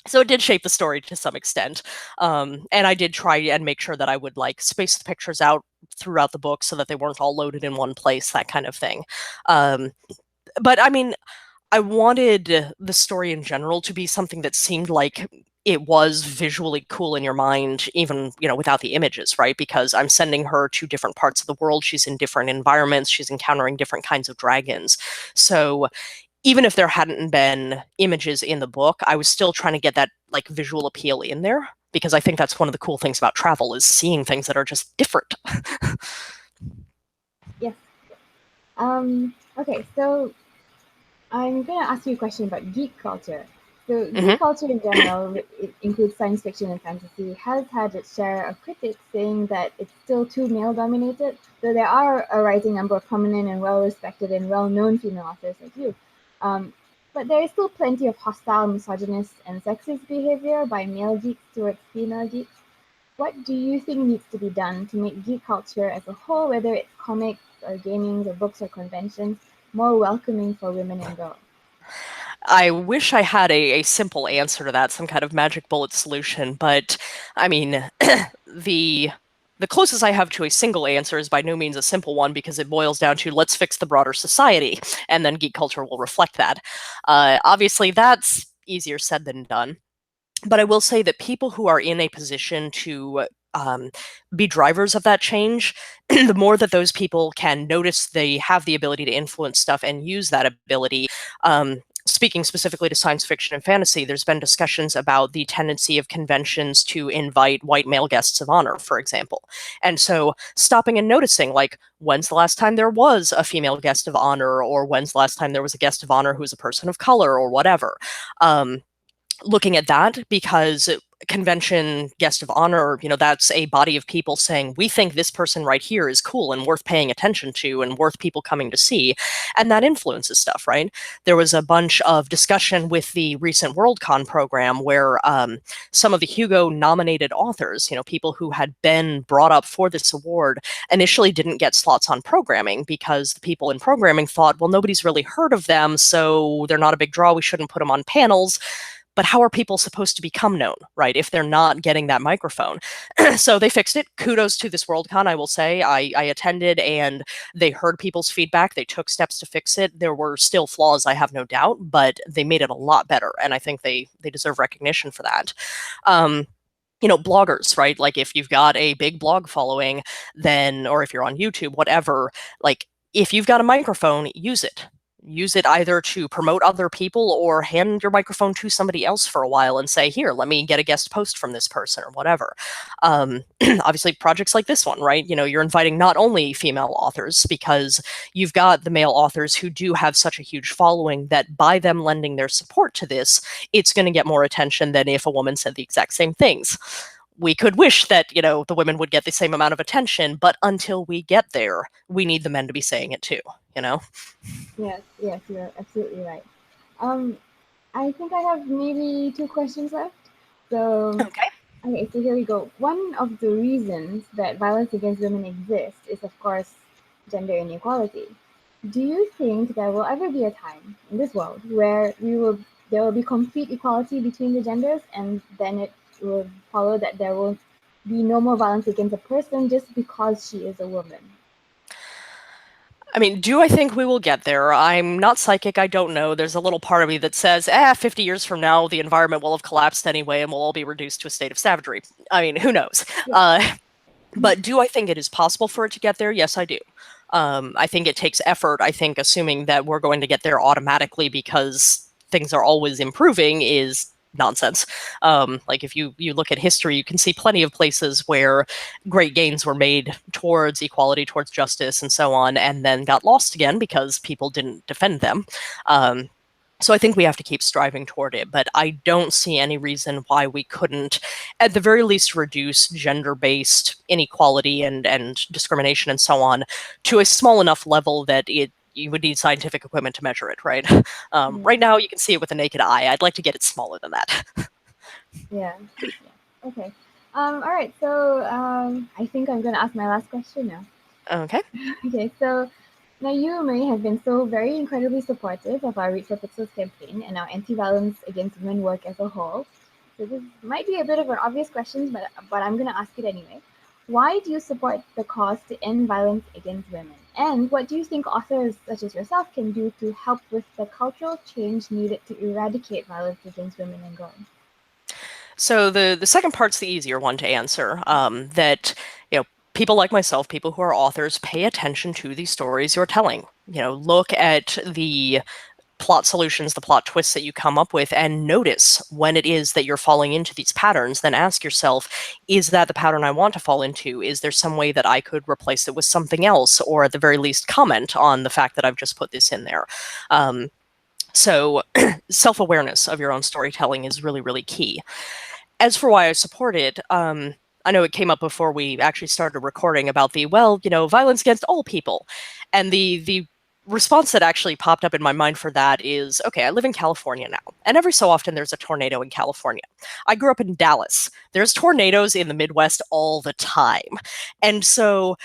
[SPEAKER 2] so it did shape the story to some extent. And I did try and make sure that I would like space the pictures out throughout the book so that they weren't all loaded in one place, that kind of thing. But I mean, I wanted the story in general to be something that seemed like it was visually cool in your mind, even, without the images, right? Because I'm sending her to different parts of the world. She's in different environments. She's encountering different kinds of dragons. So even if there hadn't been images in the book, I was still trying to get that like visual appeal in there, because I think that's one of the cool things about travel is seeing things that are just different.
[SPEAKER 1] Yes. Okay, so I'm going to ask you a question about geek culture. So, geek culture in general, it includes science fiction and fantasy, has had its share of critics saying that it's still too male dominated, though there are a rising number of prominent and well respected and well known female authors like you. But there is still plenty of hostile, misogynist, and sexist behavior by male geeks towards female geeks. What do you think needs to be done to make geek culture as a whole, whether it's comics or gaming or books or conventions, more welcoming for women and girls?
[SPEAKER 2] I wish I had a simple answer to that, some kind of magic bullet solution, but I mean, the the closest I have to a single answer is by no means a simple one, because it boils down to let's fix the broader society, and then geek culture will reflect that. Obviously, that's easier said than done. But I will say that people who are in a position to be drivers of that change, the more that those people can notice they have the ability to influence stuff and use that ability. Speaking specifically to science fiction and fantasy, there's been discussions about the tendency of conventions to invite white male guests of honor, for example. And so stopping and noticing, like, when's the last time there was a female guest of honor, or when's the last time there was a guest of honor who was a person of color, or whatever. Looking at that, because convention guest of honor, that's a body of people saying, we think this person right here is cool and worth paying attention to and worth people coming to see. And that influences stuff, right? There was a bunch of discussion with the recent Worldcon program where some of the Hugo nominated authors, people who had been brought up for this award, initially didn't get slots on programming because the people in programming thought, well, nobody's really heard of them, so they're not a big draw, we shouldn't put them on panels. But how are people supposed to become known, right, if they're not getting that microphone? So they fixed it. Kudos to this Worldcon, I will say. I attended, and they heard people's feedback. They took steps to fix it. There were still flaws, I have no doubt, but they made it a lot better, and I think they deserve recognition for that. Bloggers, right? Like, if you've got a big blog following, then, or if you're on YouTube, whatever, like, if you've got a microphone, use it. Use it either to promote other people or hand your microphone to somebody else for a while and say, here, let me get a guest post from this person or whatever. Obviously, projects like this one, right? You're inviting not only female authors, because you've got the male authors who do have such a huge following that by them lending their support to this, it's going to get more attention than if a woman said the exact same things. We could wish that, the women would get the same amount of attention, but until we get there, we need the men to be saying it too,
[SPEAKER 1] Yes, you're absolutely right. I think I have maybe 2 questions left. So, okay, so here we go. One of the reasons that violence against women exists is, of course, gender inequality. Do you think there will ever be a time in this world where there will be complete equality between the genders, and then it will follow that there will be no more violence against a person just because she is a woman?
[SPEAKER 2] I mean, do I think we will get there? I'm not psychic, I don't know. There's a little part of me that says, 50 years from now, the environment will have collapsed anyway, and we'll all be reduced to a state of savagery. I mean, who knows? Yeah. But do I think it is possible for it to get there? Yes, I do. I think it takes effort. I think assuming that we're going to get there automatically because things are always improving is nonsense. Like, if you look at history, you can see plenty of places where great gains were made towards equality, towards justice, and so on, and then got lost again because people didn't defend them. So I think we have to keep striving toward it, but I don't see any reason why we couldn't, at the very least, reduce gender-based inequality and discrimination and so on to a small enough level that you would need scientific equipment to measure it, right? Right now, you can see it with the naked eye. I'd like to get it smaller than that.
[SPEAKER 1] Yeah. Okay. All right. So I think I'm going to ask my last question now.
[SPEAKER 2] Okay.
[SPEAKER 1] Okay. So now you, Marie, have been so very incredibly supportive of our Read for Pixels campaign and our anti-violence against women work as a whole. So this might be a bit of an obvious question, but I'm going to ask it anyway. Why do you support the cause to end violence against women? And what do you think authors such as yourself can do to help with the cultural change needed to eradicate violence against women and girls?
[SPEAKER 2] So the second part's the easier one to answer. That people like myself, people who are authors, pay attention to the stories you're telling. Look at the plot solutions, the plot twists that you come up with, and notice when it is that you're falling into these patterns. Then ask yourself, is that the pattern I want to fall into? Is there some way that I could replace it with something else, or at the very least comment on the fact that I've just put this in there? So self-awareness of your own storytelling is really, really key. As for why I support it, I know it came up before we actually started recording about violence against all people. And the response that actually popped up in my mind for that is, okay, I live in California now, and every so often there's a tornado in California. I grew up in Dallas. There's tornadoes in the Midwest all the time. And so,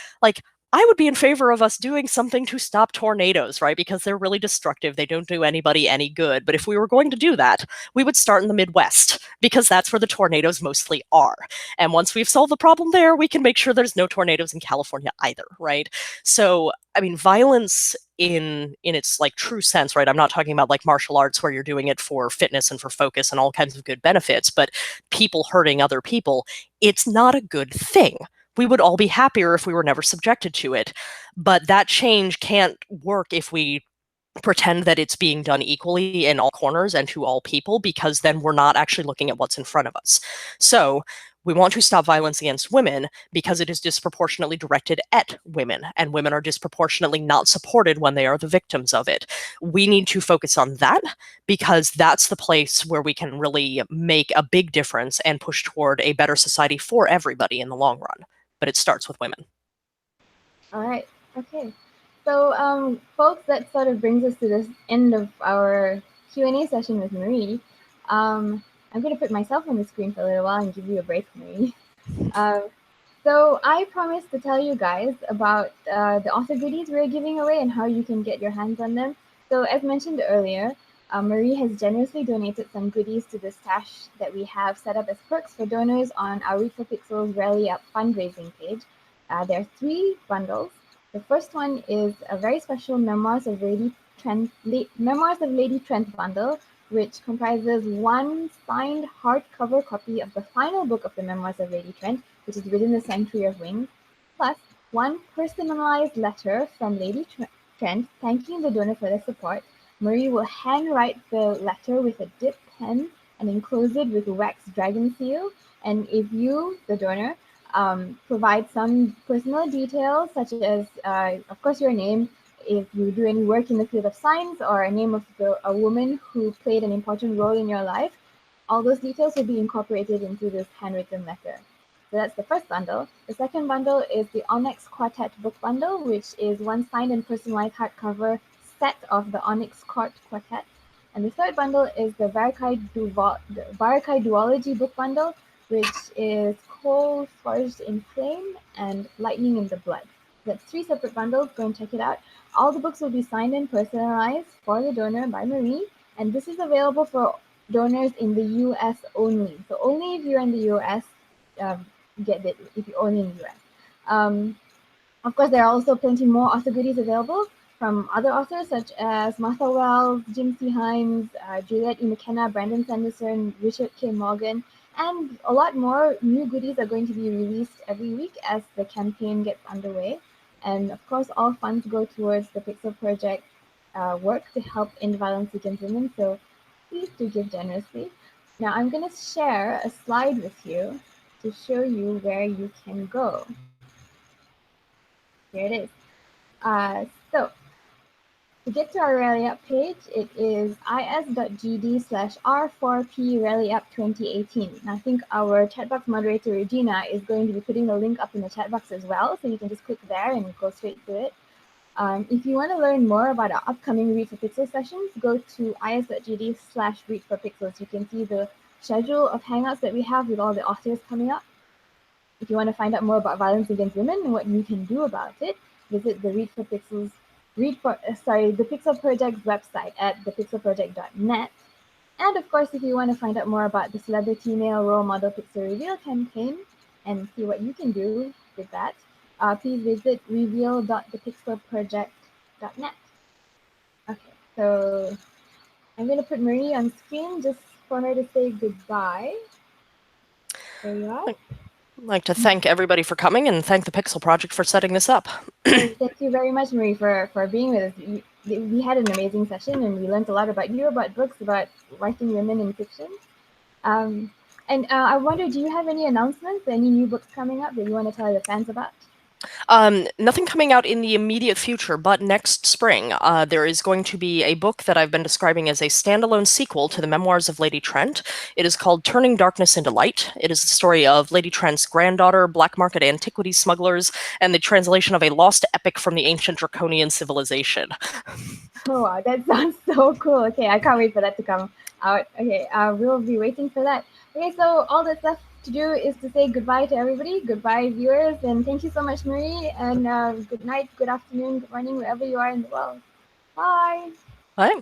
[SPEAKER 2] I would be in favor of us doing something to stop tornadoes, right? Because they're really destructive. They don't do anybody any good. But if we were going to do that, we would start in the Midwest, because that's where the tornadoes mostly are. And once we've solved the problem there, we can make sure there's no tornadoes in California either, right? So, I mean, violence in its like true sense, right? I'm not talking about like martial arts where you're doing it for fitness and for focus and all kinds of good benefits, but people hurting other people, it's not a good thing. We would all be happier if we were never subjected to it. But that change can't work if we pretend that it's being done equally in all corners and to all people, because then we're not actually looking at what's in front of us. So we want to stop violence against women because it is disproportionately directed at women, and women are disproportionately not supported when they are the victims of it. We need to focus on that, because that's the place where we can really make a big difference and push toward a better society for everybody in the long run. But it starts with women.
[SPEAKER 1] All right. Okay. So, folks, that sort of brings us to the end of our Q&A session with Marie. I'm going to put myself on the screen for a little while and give you a break, Marie. So I promised to tell you guys about the author goodies we're giving away and how you can get your hands on them. So as mentioned earlier, Marie has generously donated some goodies to the stash that we have set up as perks for donors on our Read for Pixels Rally Up fundraising page. There are 3 bundles. The first one is a very special Memoirs of Lady Trent bundle, which comprises 1 signed hardcover copy of the final book of the Memoirs of Lady Trent, which is Within the Sanctuary of Wings, plus 1 personalized letter from Lady Trent thanking the donor for their support. Marie will handwrite the letter with a dip pen and enclose it with a wax dragon seal. And if you, the donor, provide some personal details, such as, of course, your name, if you do any work in the field of science, or a name of a woman who played an important role in your life, all those details will be incorporated into this handwritten letter. So that's the first bundle. The second bundle is the Onyx Quartet book bundle, which is 1 signed and personalized hardcover set of the Onyx Quartet. And the third bundle is the Barakai Duology book bundle, which is Coal Forged in Flame and Lightning in the Blood. That's 3 separate bundles. Go and check it out. All the books will be signed and personalized for the donor by Marie, and this is available for donors in the US only. So only if you're in the US, get it, if you're only in the US. Of course, there are also plenty more author goodies available from other authors such as Martha Wells, Jim C. Himes, Juliet E. McKenna, Brandon Sanderson, Richard K. Morgan, and a lot more new goodies are going to be released every week as the campaign gets underway. And of course, all funds go towards the Pixel Project work to help end violence against women. So please do give generously. Now I'm going to share a slide with you to show you where you can go. Here it is. So to get to our Rally Up page, it is is.gd/r4p Rally Up 2018. And I think our chat box moderator, Regina, is going to be putting the link up in the chat box as well. So you can just click there and go straight to it. If you want to learn more about our upcoming Read for Pixels sessions, go to is.gd/Read for Pixels. You can see the schedule of Hangouts that we have with all the authors coming up. If you want to find out more about violence against women and what you can do about it, visit the the Pixel Project's website at thepixelproject.net. And of course, if you want to find out more about the Celebrity Male Role Model Pixel Reveal campaign and see what you can do with that, please visit reveal.thepixelproject.net. Okay, so I'm going to put Marie on screen just for her to say goodbye. There you are.
[SPEAKER 2] I'd like to thank everybody for coming and thank the Pixel Project for setting this up.
[SPEAKER 1] Thank you very much, Marie, for being with us. We had an amazing session and we learned a lot about you, about books, about writing women in fiction. And I wonder, do you have any announcements, any new books coming up that you want to tell the fans about?
[SPEAKER 2] Nothing coming out in the immediate future, but next spring, there is going to be a book that I've been describing as a standalone sequel to the Memoirs of Lady Trent. It is called Turning Darkness into Light. It is the story of Lady Trent's granddaughter, black market antiquities smugglers, and the translation of a lost epic from the ancient Draconian civilization.
[SPEAKER 1] Oh, wow, that sounds so cool. Okay, I can't wait for that to come out. Okay, we'll be waiting for that. Okay, so all that's left to do is to say goodbye to everybody. Goodbye, viewers, and thank you so much, Marie. And good night, good afternoon, good morning, wherever you are in the world. Bye.
[SPEAKER 2] Bye.